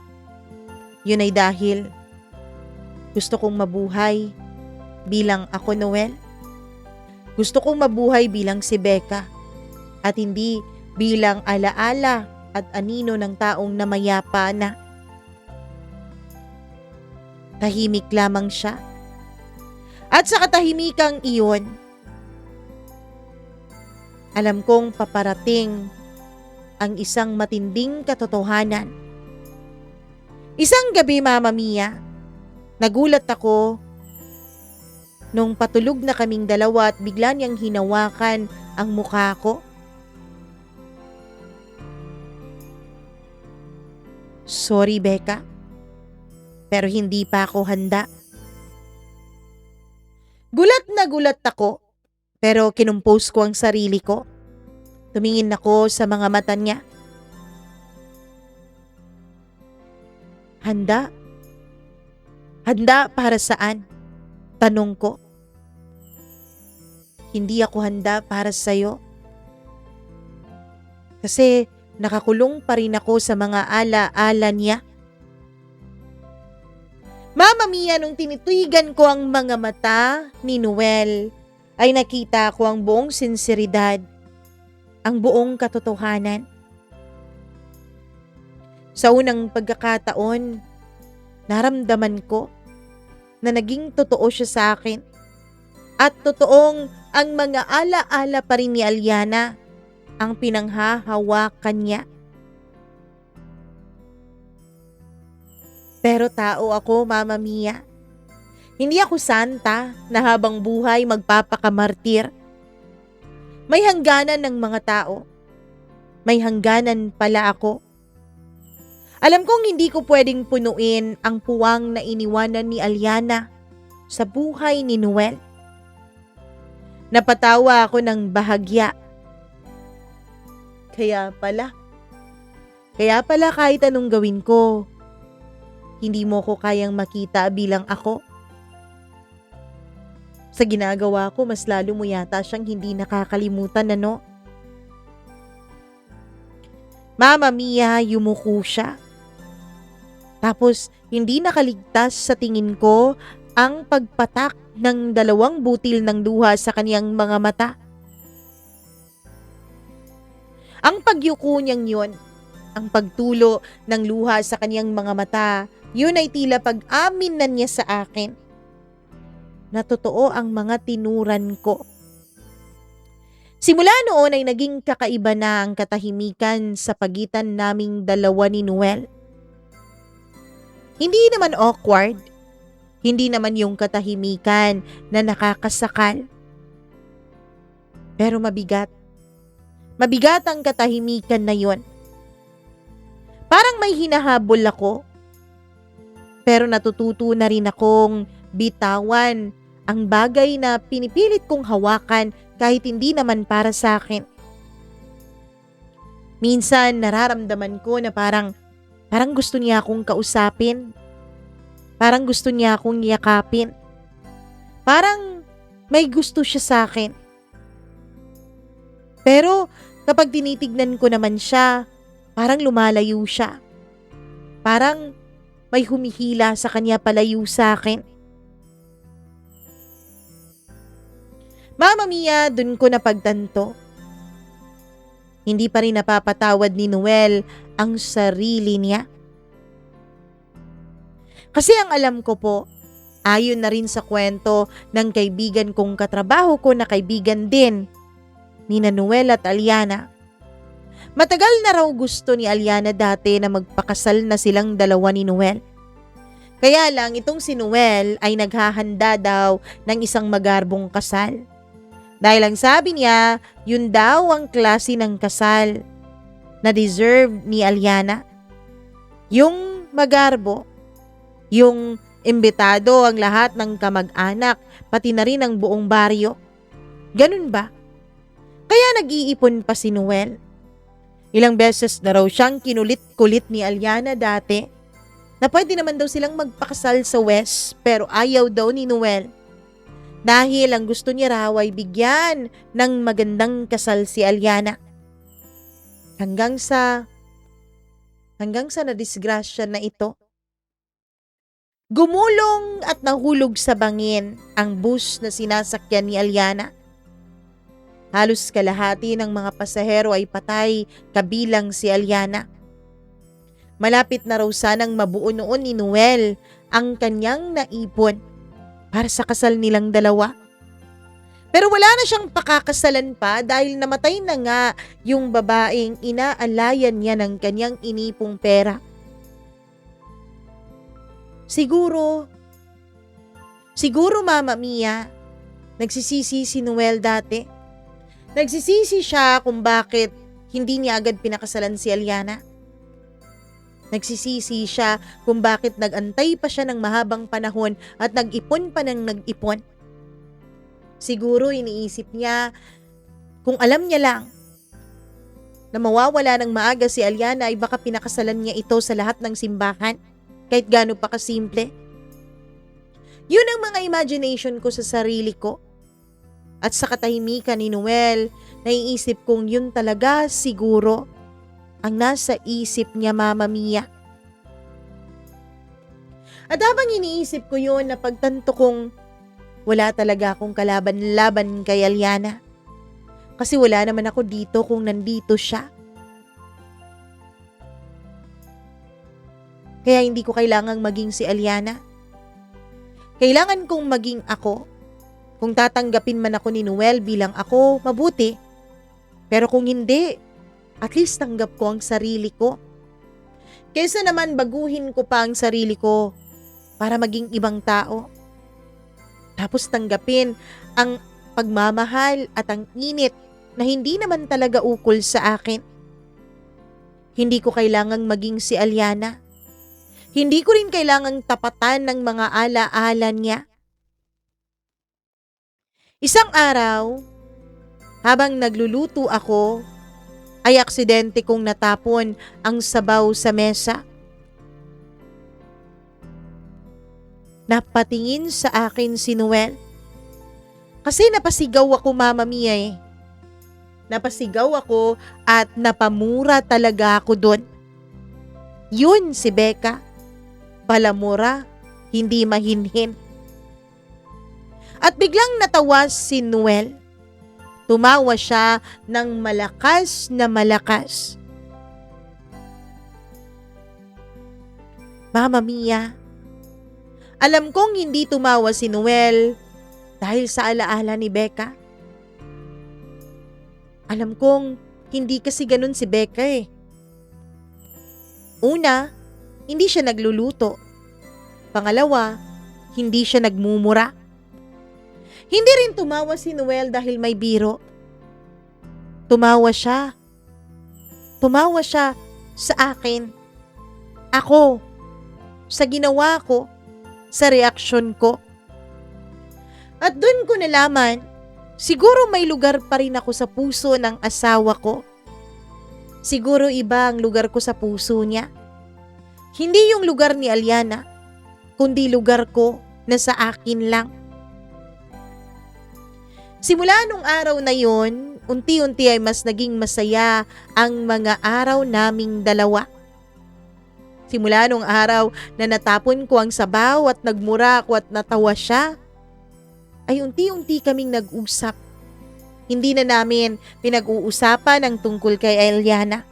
yun ay dahil gusto kong mabuhay bilang ako, Noel. Gusto kong mabuhay bilang si Becca at hindi bilang alaala at anino ng taong namayapa na. Tahimik lamang siya. At sa katahimikang iyon, alam kong paparating ang isang matinding katotohanan. Isang gabi, Mama Mia, nagulat ako nung patulog na kaming dalawa at bigla niyang hinawakan ang mukha ko. Sorry, Becca, pero hindi pa ako handa. Gulat na gulat ako, pero kinumpose ko ang sarili ko. Tumingin ako sa mga mata niya. Handa? Handa para saan? Tanong ko. Hindi ako handa para sa'yo. Kasi nakakulong pa rin ako sa mga ala-ala niya. Mama Mia, nung tinitigan ko ang mga mata ni Noel, ay nakita ko ang buong sinseridad, ang buong katotohanan. Sa unang pagkakataon, naramdaman ko na naging totoo siya sa akin at totoong ang mga ala-ala pa rin ni Aliana ang pinanghahawakan niya. Pero tao ako, Mama Mia. Hindi ako santa na habang buhay magpapakamartir. May hangganan ng mga tao. May hangganan pala ako. Alam kong hindi ko pwedeng punuin ang puwang na iniwanan ni Aliana sa buhay ni Noel. Napatawa ako ng bahagya. Kaya pala kahit anong gawin ko, hindi mo ko kayang makita bilang ako. Sa ginagawa ko, mas lalo mo yata siyang hindi nakakalimutan, ano? Mama Mia, yumuko siya. Tapos hindi nakaligtas sa tingin ko ang pagpatak ng 2 butil ng luha sa kaniyang mga mata. Ang pagyuko niyang yun, ang pagtulo ng luha sa kaniyang mga mata, yun ay tila pag-amin na niya sa akin na totoo ang mga tinuran ko. Simula noon ay naging kakaiba na ang katahimikan sa pagitan naming dalawa ni Noel. Hindi naman awkward, hindi naman yung katahimikan na nakakasakal. Pero mabigat. Mabigat ang katahimikan na yon. Parang may hinahabol ako. Pero natututo na rin akong bitawan ang bagay na pinipilit kong hawakan kahit hindi naman para sa akin. Minsan nararamdaman ko na parang gusto niya akong kausapin. Parang gusto niya akong yakapin. Parang may gusto siya sa akin. Pero kapag tinitignan ko naman siya, parang lumalayo siya. Parang may humihila sa kanya palayo sa akin. Mama Mia, dun ko napagtanto. Hindi pa rin napapatawad ni Noel ang sarili niya. Kasi ang alam ko po, ayon na rin sa kwento ng kaibigan kong katrabaho ko na kaibigan din ni Noel at Aliana. Matagal na raw gusto ni Aliana dati na magpakasal na silang dalawa ni Noel. Kaya lang itong si Noel ay naghahanda daw ng isang magarbong kasal. Dahil ang sabi niya, yun daw ang klase ng kasal na deserve ni Aliana. Yung magarbo, yung imbitado ang lahat ng kamag-anak, pati na rin ang buong baryo. Ganun ba? Kaya nag-iipon pa si Noel. Ilang beses na raw siyang kinulit-kulit ni Aliana dati na pwede naman daw silang magpakasal sa West, pero ayaw daw ni Noel. Dahil ang gusto niya raw ay bigyan ng magandang kasal si Aliana. Hanggang sa nadisgrasya na ito. Gumulong at nahulog sa bangin ang bus na sinasakyan ni Aliana. Halos kalahati ng mga pasahero ay patay, kabilang si Aliana. Malapit na raw sanang mabuo noon ni Noel ang kanyang naipon para sa kasal nilang dalawa. Pero wala na siyang pakakasalan pa dahil namatay na nga yung babaeng inaalayan niya ng kanyang inipong pera. Siguro Mama Mia, nagsisisi si Noel dati. Nagsisisi siya kung bakit hindi niya agad pinakasalan si Aliana. Nagsisisi siya kung bakit nag-antay pa siya ng mahabang panahon at nag-ipon pa ng nag-ipon. Siguro iniisip niya kung alam niya lang na mawawala ng maaga si Aliana ay baka pinakasalan niya ito sa lahat ng simbahan, kahit gaano pa kasimple. Yun ang mga imagination ko sa sarili ko. At sa katahimikan ni Noel, naiisip kong yun talaga siguro ang nasa isip niya, Mama Mia. At habang iniisip ko yun, napagtanto kong wala talaga akong kalaban-laban kay Aliana. Kasi wala naman ako dito kung nandito siya. Kaya hindi ko kailangang maging si Aliana. Kailangan kong maging ako. Kung tatanggapin man ako ni Noel bilang ako, mabuti. Pero kung hindi, at least tanggap ko ang sarili ko. Kaysa naman baguhin ko pa ang sarili ko para maging ibang tao. Tapos tanggapin ang pagmamahal at ang init na hindi naman talaga ukol sa akin. Hindi ko kailangang maging si Aliana. Hindi ko rin kailangang tapatan ng mga ala-ala niya. Isang araw, habang nagluluto ako, ay aksidente kong natapon ang sabaw sa mesa. Napatingin sa akin si Noel. Kasi napasigaw ako, Mama Mia eh. Napasigaw ako at napamura talaga ako doon. Yun si Becca. Palamura, hindi mahinhin. At biglang natawa si Noel. Tumawa siya ng malakas na malakas. Mama Mia, alam kong hindi tumawa si Noel dahil sa alaala ni Becca. Alam kong hindi kasi ganun si Becca eh. Una, hindi siya nagluluto. Pangalawa, hindi siya nagmumura. Hindi rin tumawa si Noel dahil may biro. Tumawa siya. Tumawa siya sa akin. Ako. Sa ginawa ko. Sa reaksyon ko. At dun ko nalaman, siguro may lugar pa rin ako sa puso ng asawa ko. Siguro iba ang lugar ko sa puso niya. Hindi yung lugar ni Aliana, kundi lugar ko na sa akin lang. Simula nung araw na yon, unti-unti ay mas naging masaya ang mga araw naming dalawa. Simula nung araw na natapon ko ang sabaw at nagmura ako at natawa siya, ay unti-unti kaming nag-usap. Hindi na namin pinag-uusapan ang tungkol kay Eliana.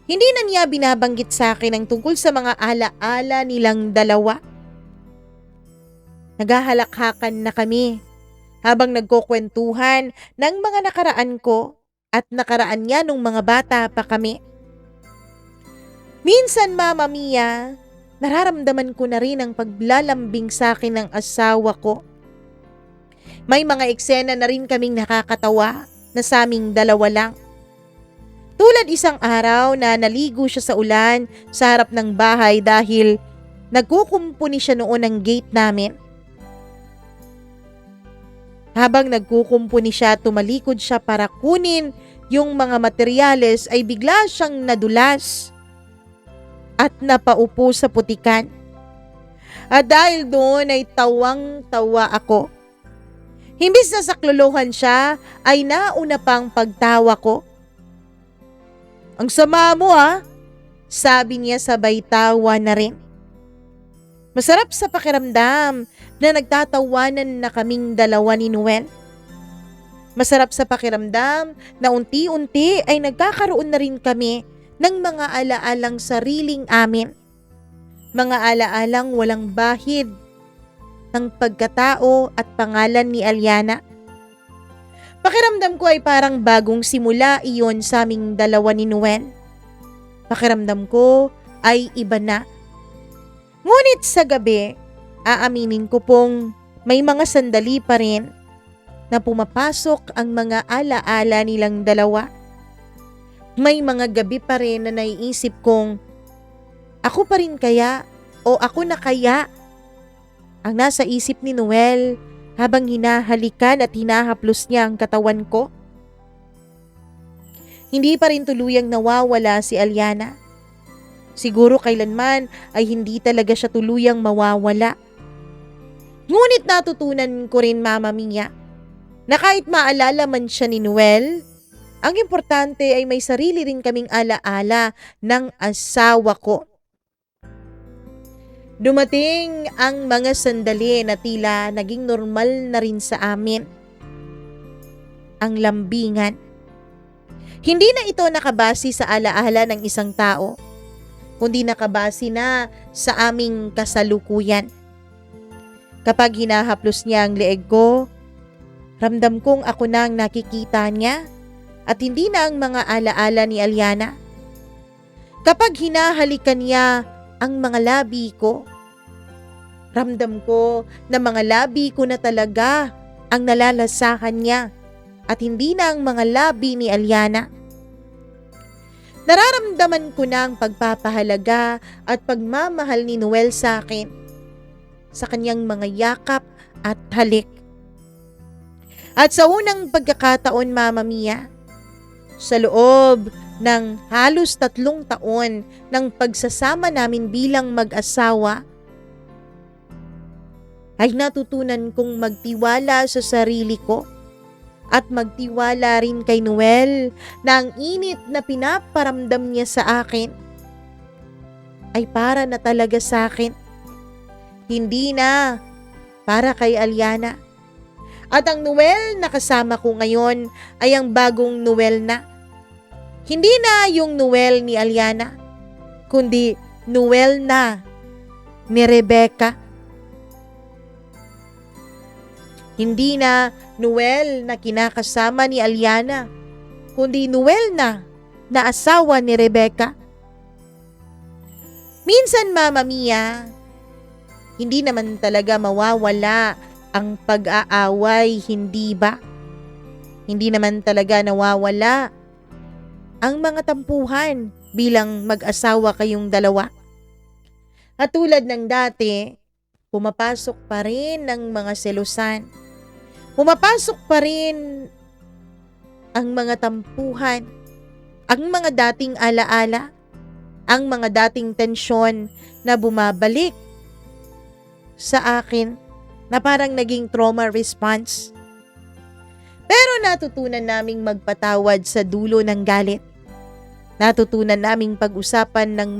Hindi na niya binabanggit sa akin ang tungkol sa mga ala-ala nilang dalawa. Naghahalakhakan na kami habang nagkukwentuhan ng mga nakaraan ko at nakaraan niya nung mga bata pa kami. Minsan, Mama Mia, nararamdaman ko na rin ang paglalambing sa akin ng asawa ko. May mga eksena na rin kaming nakakatawa na sa aming dalawa lang. Tulad isang araw na naligo siya sa ulan sa harap ng bahay dahil nagkukumpuni siya noon ng gate namin. Habang nagkukumpuni siya, tumalikod siya para kunin yung mga materyales ay bigla siyang nadulas at napaupo sa putikan. At dahil doon ay tawang-tawa ako. Himbis na saklolohan siya, ay nauna pang pagtawa ko. Ang sama mo sabi niya sabay tawa na rin. Masarap sa pakiramdam na nagtatawanan na kaming dalawa ni Noel. Masarap sa pakiramdam na unti-unti ay nagkakaroon na rin kami ng mga alaalang sariling amin. Mga alaalang walang bahid ng pagkatao at pangalan ni Aliana. Pakiramdam ko ay parang bagong simula iyon sa aming dalawa ni Noel. Pakiramdam ko ay iba na. Ngunit sa gabi, aaminin ko pong may mga sandali pa rin na pumapasok ang mga alaala nilang dalawa. May mga gabi pa rin na naiisip kong ako pa rin kaya o ako na kaya ang nasa isip ni Noel habang hinahalikan at hinahaplos niya ang katawan ko. Hindi pa rin tuluyang nawawala si Aliana. Siguro kailanman ay hindi talaga siya tuluyang mawawala. Ngunit natutunan ko rin, Mama Mia, na kahit maalala man siya ni Noel, ang importante ay may sarili rin kaming alaala ng asawa ko. Dumating ang mga sandali na tila naging normal na rin sa amin. Ang lambingan. Hindi na ito nakabase sa alaala ng isang tao, kundi nakabase na sa aming kasalukuyan. Kapag hinahaplos niya ang leeg ko, ramdam kong ako na ang nakikita niya at hindi na ang mga alaala ni Aliana. Kapag hinahalikan niya ang mga labi ko, ramdam ko na mga labi ko na talaga ang nalalasahan niya at hindi na ang mga labi ni Aliana. Nararamdaman ko na ang pagpapahalaga at pagmamahal ni Noel sa akin, sa kanyang mga yakap at halik. At sa unang pagkakataon, Mama Mia, sa loob ng halos 3 taon ng pagsasama namin bilang mag-asawa, ay natutunan kong magtiwala sa sarili ko at magtiwala rin kay Noel na ang init na pinaparamdam niya sa akin ay para na talaga sa akin. Hindi na para kay Aliana. At ang Noel na kasama ko ngayon ay ang bagong Noel na. Hindi na yung Noel ni Aliana, kundi Noel na ni Rebecca. Hindi na Noel na kinakasama ni Aliana, kundi Noel na asawa ni Rebecca. Minsan, Mama Mia, hindi naman talaga mawawala ang pag-aaway, hindi ba? Hindi naman talaga nawawala ang mga tampuhan bilang mag-asawa kayong dalawa. At tulad ng dati, pumapasok pa rin ang mga selusan. Pumapasok pa rin ang mga tampuhan, ang mga dating alaala, ang mga dating tensyon na bumabalik sa akin na parang naging trauma response. Pero natutunan naming magpatawad sa dulo ng galit. Natutunan naming pag-usapan ng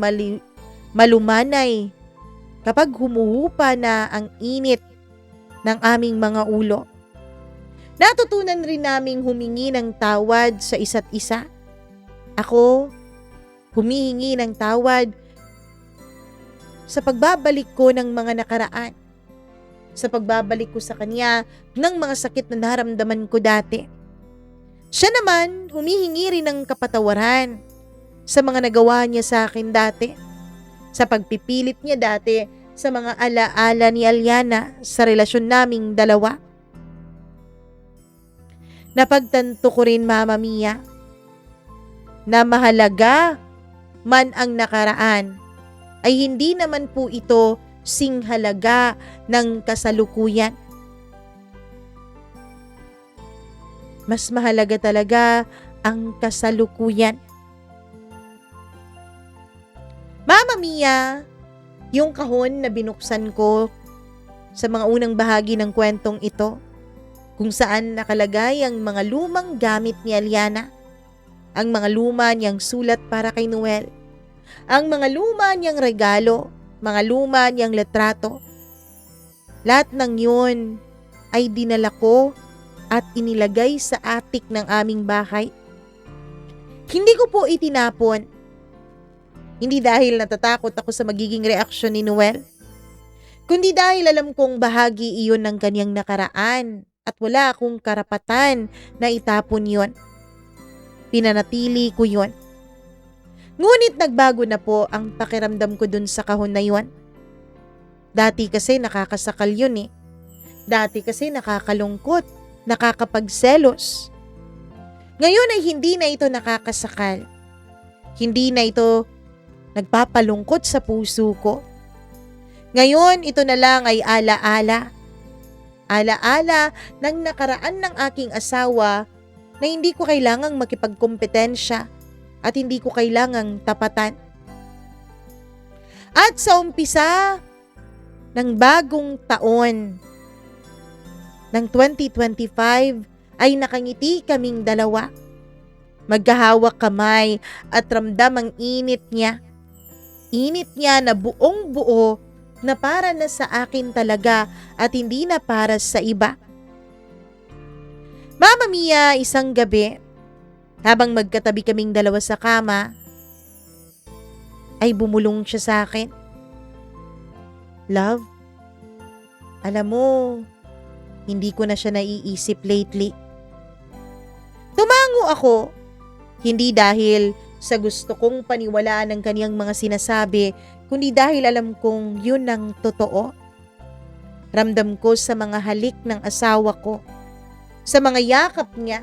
malumanay kapag humuhupa na ang init ng aming mga ulo. Natutunan rin naming humingi ng tawad sa isa't isa. Ako, humihingi ng tawad sa pagbabalik ko ng mga nakaraan. Sa pagbabalik ko sa kanya ng mga sakit na naramdaman ko dati. Siya naman, humihingi rin ng kapatawaran sa mga nagawa niya sa akin dati. Sa pagpipilit niya dati sa mga alaala ni Aliana sa relasyon naming dalawa. Napagtanto ko rin, Mama Mia, na mahalaga man ang nakaraan ay hindi naman po ito singhalaga ng kasalukuyan. Mas mahalaga talaga ang kasalukuyan. Mama Mia, yung kahon na binuksan ko sa mga unang bahagi ng kwentong ito, kung saan nakalagay ang mga lumang gamit ni Aliana, ang mga luma niyang sulat para kay Noel, ang mga luma niyang regalo, mga luma niyang litrato. Lahat ng yun ay dinala ko at inilagay sa attic ng aming bahay. Hindi ko po itinapon. Hindi dahil natatakot ako sa magiging reaksyon ni Noel, kundi dahil alam kong bahagi iyon ng kanyang nakaraan at wala akong karapatan na itapon yon. Pinanatili ko yon. Ngunit nagbago na po ang pakiramdam ko dun sa kahon na yon. Dati kasi nakakasakal yun eh. Dati kasi nakakalungkot, nakakapagselos. Ngayon ay hindi na ito nakakasakal. Hindi na ito nagpapalungkot sa puso ko. Ngayon, ito na lang ay alaala. Alaala ng nakaraan ng aking asawa na hindi ko kailangang makipagkompetensya at hindi ko kailangang tapatan. At sa umpisa ng bagong taon ng 2025 ay nakangiti kaming dalawa. Magkahawak kamay at ramdam ang init niya. Init niya na buong buo na para na sa akin talaga at hindi na para sa iba. Mama Mia, isang gabi, habang magkatabi kaming dalawa sa kama, ay bumulong siya sa akin. Love, alam mo, hindi ko na siya naiisip lately. Tumango ako, hindi dahil sa gusto kong paniwalaan ang kaniyang mga sinasabi, kundi dahil alam kong yun ang totoo. Ramdam ko sa mga halik ng asawa ko, sa mga yakap niya,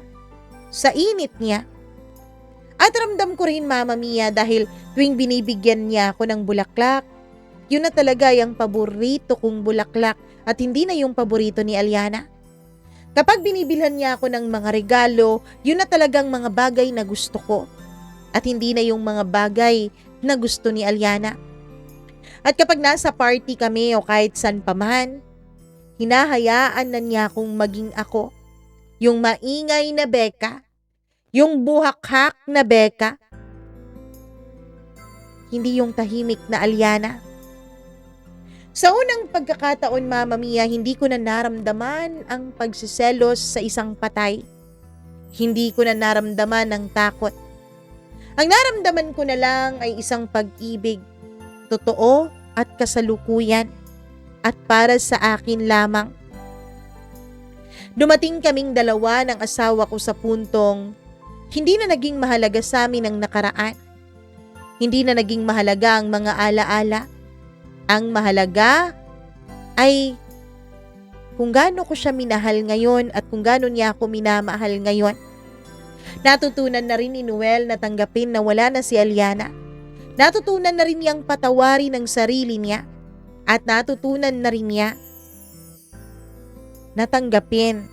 sa init niya. At ramdam ko rin, Mama Mia, dahil tuwing binibigyan niya ako ng bulaklak, yun na talaga yung paborito kong bulaklak at hindi na yung paborito ni Aliana. Kapag binibilhan niya ako ng mga regalo, yun na talagang mga bagay na gusto ko at hindi na yung mga bagay na gusto ni Aliana. At kapag nasa party kami o kahit san pa man, hinahayaan na niya akong maging ako. yung maingay na Becca, yung buhakhak na Becca, hindi yung tahimik na Aliana. Sa unang pagkakataon, Mama Mia, hindi ko na naramdaman ang pagsiselos sa isang patay. Hindi ko na naramdaman ang takot. Ang naramdaman ko na lang ay isang pag-ibig, totoo at kasalukuyan, at para sa akin lamang. Dumating kaming dalawa ng asawa ko sa puntong hindi na naging mahalaga sa amin ang nakaraan. Hindi na naging mahalaga ang mga alaala. Ang mahalaga ay kung gaano ko siya minahal ngayon at kung gaano niya ako minamahal ngayon. Natutunan na rin ni Noel na tanggapin na wala na si Aliana. Natutunan na rin niyang patawarin ang sarili niya. At natutunan na rin niya na tanggapin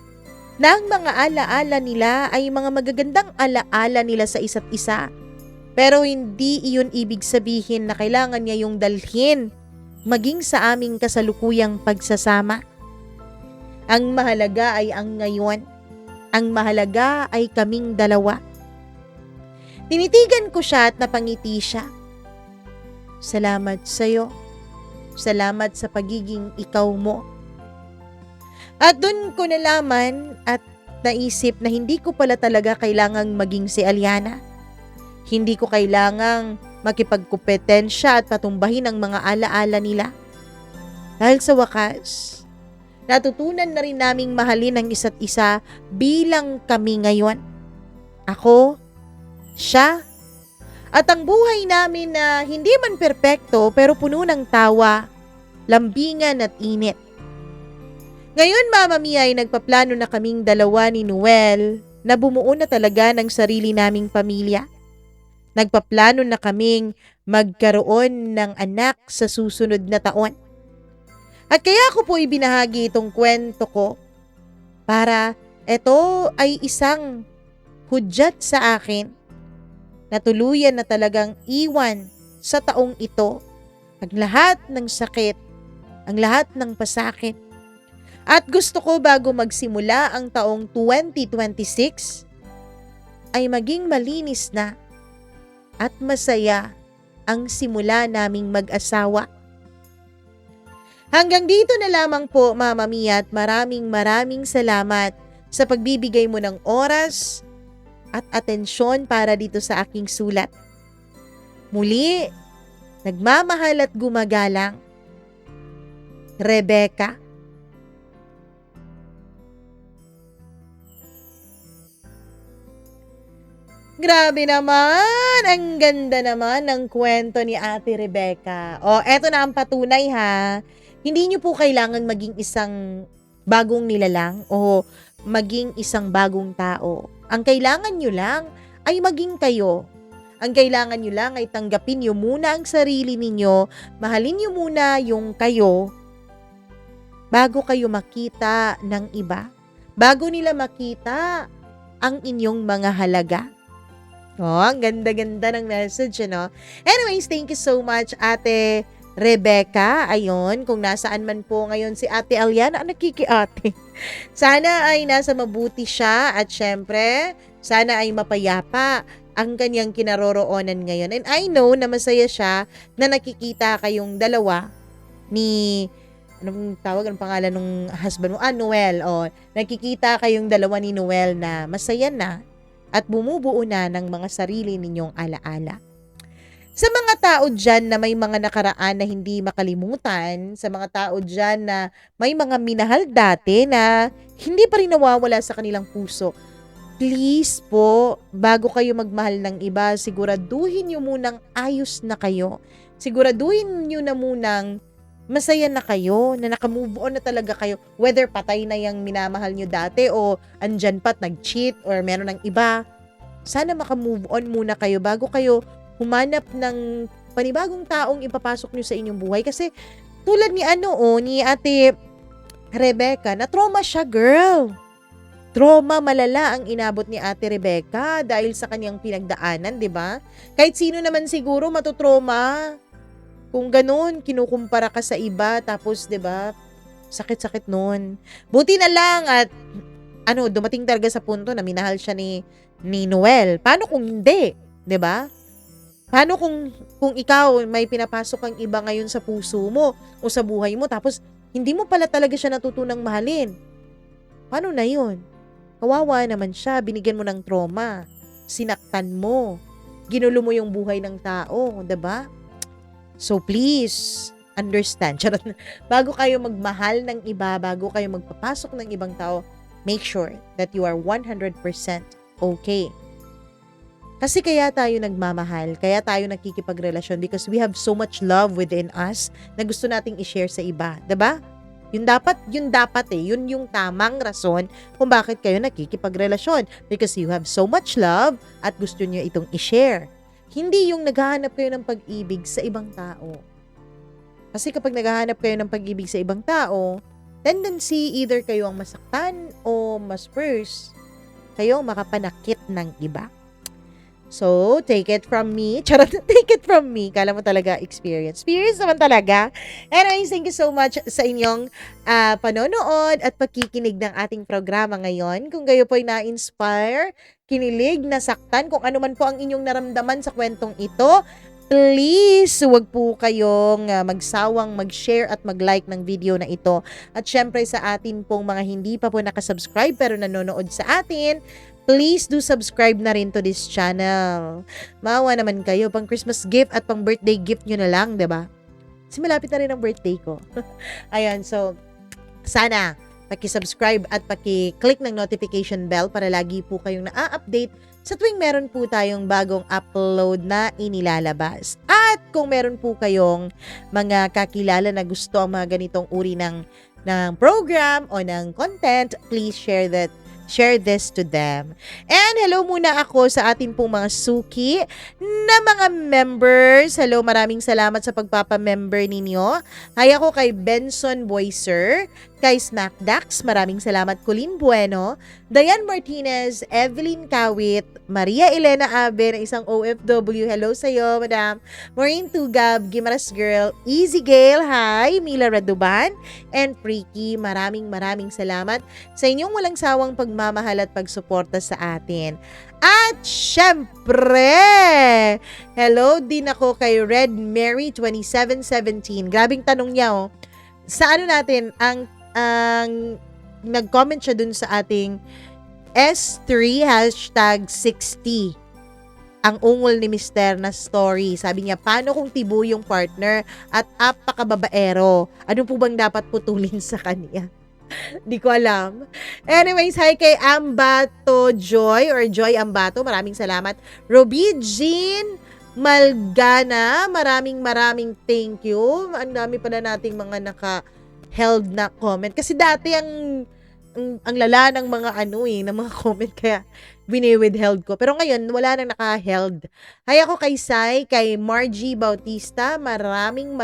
na ang mga alaala nila ay mga magagandang alaala nila sa isa't isa. Pero hindi iyon ibig sabihin na kailangan niya yung dalhin maging sa aming kasalukuyang pagsasama. Ang mahalaga ay ang ngayon. Ang mahalaga ay kaming dalawa. Tinitigan ko siya at napangiti siya. Salamat sa'yo. Salamat sa pagiging ikaw mo. At dun ko nalaman at naisip na hindi ko pala talaga kailangang maging si Aliana. Hindi ko kailangang makipagkompetensya at patumbahin ang mga alaala nila. Dahil sa wakas, natutunan na rin naming mahalin ang isa't isa bilang kami ngayon. Ako, siya, at ang buhay namin na hindi man perpekto pero puno ng tawa, lambingan at init. Ngayon, Mama Mia, ay nagpaplano na kaming dalawa ni Noel na bumuo na talaga ng sarili naming pamilya. Nagpaplano na kaming magkaroon ng anak sa susunod na taon. At kaya ko po ibinahagi itong kwento ko para ito ay isang hudyat sa akin na tuluyan na talagang iwan sa taong ito ang lahat ng sakit, ang lahat ng pasakit. At gusto ko bago magsimula ang taong 2026 ay maging malinis na at masaya ang simula naming mag-asawa. Hanggang dito na lamang po, Mama Mia, at maraming salamat sa pagbibigay mo ng oras at atensyon para dito sa aking sulat. Muli, nagmamahal at gumagalang, Rebecca. Grabe naman! Ang ganda naman ng kwento ni Ate Rebecca. O, eto na ang patunay ha. Hindi niyo po kailangan maging isang bagong nilalang o maging isang bagong tao. Ang kailangan niyo lang ay maging kayo. Ang kailangan niyo lang ay tanggapin niyo muna ang sarili ninyo, mahalin niyo muna yung kayo, bago kayo makita ng iba. Bago nila makita ang inyong mga halaga. Oh, ang ganda-ganda ng message, no? Anyways, thank you so much, Ate Rebecca. Ayun, kung nasaan man po ngayon si Ate Aliana, nakikiate. Sana ay nasa mabuti siya at syempre, sana ay mapayapa ang kanyang kinaroroonan ngayon. And I know na masaya siya na nakikita kayong dalawa ni, anong tawag, anong pangalan ng husband mo? Noel. O, nakikita kayong dalawa ni Noel na masaya na at bumubuo na ng mga sarili ninyong alaala. Sa mga tao dyan na may mga nakaraan na hindi makalimutan, sa mga tao dyan na may mga minahal dati na hindi pa rin nawawala sa kanilang puso, please po, bago kayo magmahal ng iba, siguraduhin nyo munang ayos na kayo. Siguraduhin nyo na munang masaya na kayo, na nakamove on na talaga kayo. Whether patay na yung minamahal nyo dati o andyan pa't nag-cheat or meron ng iba. Sana makamove on muna kayo bago kayo humanap ng panibagong taong ipapasok nyo sa inyong buhay. Kasi tulad ni ni Ate Rebecca, na trauma siya, girl. Trauma malala ang inabot ni Ate Rebecca dahil sa kanyang pinagdaanan, di ba? Kahit sino naman siguro matutrauma. Kung ganun, kinukumpara ka sa iba, tapos, 'di ba, sakit-sakit nun. Buti na lang at dumating talaga sa punto na minahal siya ni Noel. Paano kung hindi? 'Di ba? Paano kung ikaw may pinapasok kang iba ngayon sa puso mo o sa buhay mo tapos hindi mo pala talaga siya natutunang mahalin? Paano na 'yun? Kawawa naman siya, binigyan mo ng trauma, sinaktan mo, ginulo mo yung buhay ng tao, 'di ba? So please, understand. Charot. Bago kayo magmahal ng iba, bago kayo magpapasok ng ibang tao, make sure that you are 100% okay. Kasi kaya tayo nagmamahal, kaya tayo nakikipagrelasyon because we have so much love within us na gusto nating i-share sa iba, 'di ba? Yun dapat yun yung tamang rason kung bakit kayo nakikipagrelasyon because you have so much love at gusto niyo itong i-share. Hindi yung naghahanap kayo ng pag-ibig sa ibang tao. Kasi kapag naghahanap kayo ng pag-ibig sa ibang tao, tendency either kayo ang masaktan o mas worse, kayo makapanakit ng iba. So, take it from me. Charot, take it from me. Kala mo talaga experience. Experience naman talaga. Anyways, thank you so much sa inyong panonood at pakikinig ng ating programa ngayon. Kung kayo po ay na-inspire, kinilig, nasaktan, kung ano man po ang inyong naramdaman sa kwentong ito, please, huwag po kayong magsawang mag-share at mag-like ng video na ito. At syempre sa atin pong mga hindi pa po nakasubscribe pero nanonood sa atin, please do subscribe na rin to this channel. Maawa naman kayo, pang Christmas gift at pang birthday gift nyo na lang, 'di ba? Kasi malapit na rin ang birthday ko. Ayan, so sana paki-subscribe at paki-click ng notification bell para lagi po kayong na-update sa tuwing meron po tayong bagong upload na inilalabas. At kung meron po kayong mga kakilala na gusto ang mga ganitong uri ng program o ng content, please share this to them. And hello muna ako sa ating pong mga suki na mga members. Hello, maraming salamat sa pagpapamember ninyo. Hi ako kay Benson Boyser, kay Snackdax, maraming salamat. Colleen Bueno, Diane Martinez, Evelyn Kawit, Maria Elena Abe na isang OFW. Hello sa'yo, madam. Maureen Tugab, Gimaras Girl, Easy Gale, hi, Mila Raduban, and Freaky. Maraming salamat sa inyong walang sawang pagmamahal at pagsuporta sa atin. At syempre, hello din ako kay Red Mary 2717. Grabing tanong niya, oh. Sa ano natin, ang nag-comment siya dun sa ating S3 #60. Ang ungol ni Mister na story. Sabi niya, paano kung tibo yung partner at apakababaero? Ano po bang dapat putulin sa kanya? Di ko alam. Anyways, hi kay Ambato Joy or Joy Ambato. Maraming salamat. Ruby Jean Malgana, maraming thank you. Ang dami pala nating mga naka-held na comment. Kasi dati ang lala ng mga ng mga comment kaya withheld ko. Pero ngayon, wala nang naka-held. Hi ako kay Sai, kay Margie Bautista. Maraming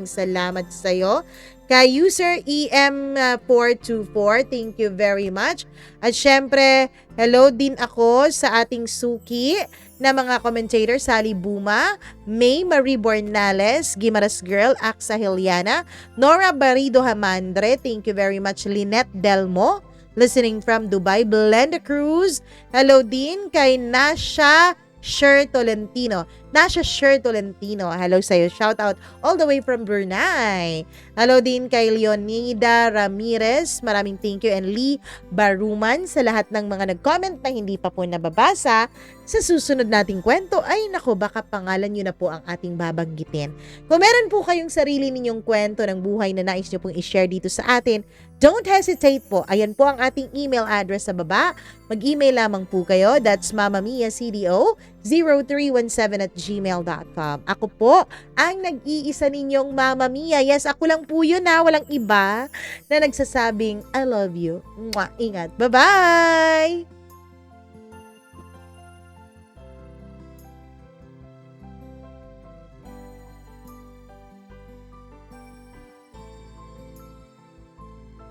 salamat sa'yo. Kay user EM424, thank you very much. At syempre, hello din ako sa ating suki na mga commentator, Sally Buma, May Marie Bornales, Gimaras Girl, Aksa Hiliana, Nora Barido Hamandre, thank you very much. Lynette Delmo, listening from Dubai, Blenda Cruz, hello din kay Nasha Tolentino, hello sa'yo, shout out all the way from Brunei. Hello din kay Leonida Ramirez, maraming thank you, and Lee Baruman sa lahat ng mga nag-comment na hindi pa po nababasa. Sa susunod nating kwento, ay nako, baka pangalan nyo na po ang ating babanggitin. Kung meron po kayong sarili ninyong kwento ng buhay na nais nyo pong i-share dito sa atin, don't hesitate po. Ayan po ang ating email address sa baba. Mag-email lamang po kayo. That's mamamia.cdo0317@gmail.com. Ako po ang nag-iisa ninyong Mama Mia. Yes, ako lang po yun na walang iba na nagsasabing I love you. Mwah, ingat. Bye-bye!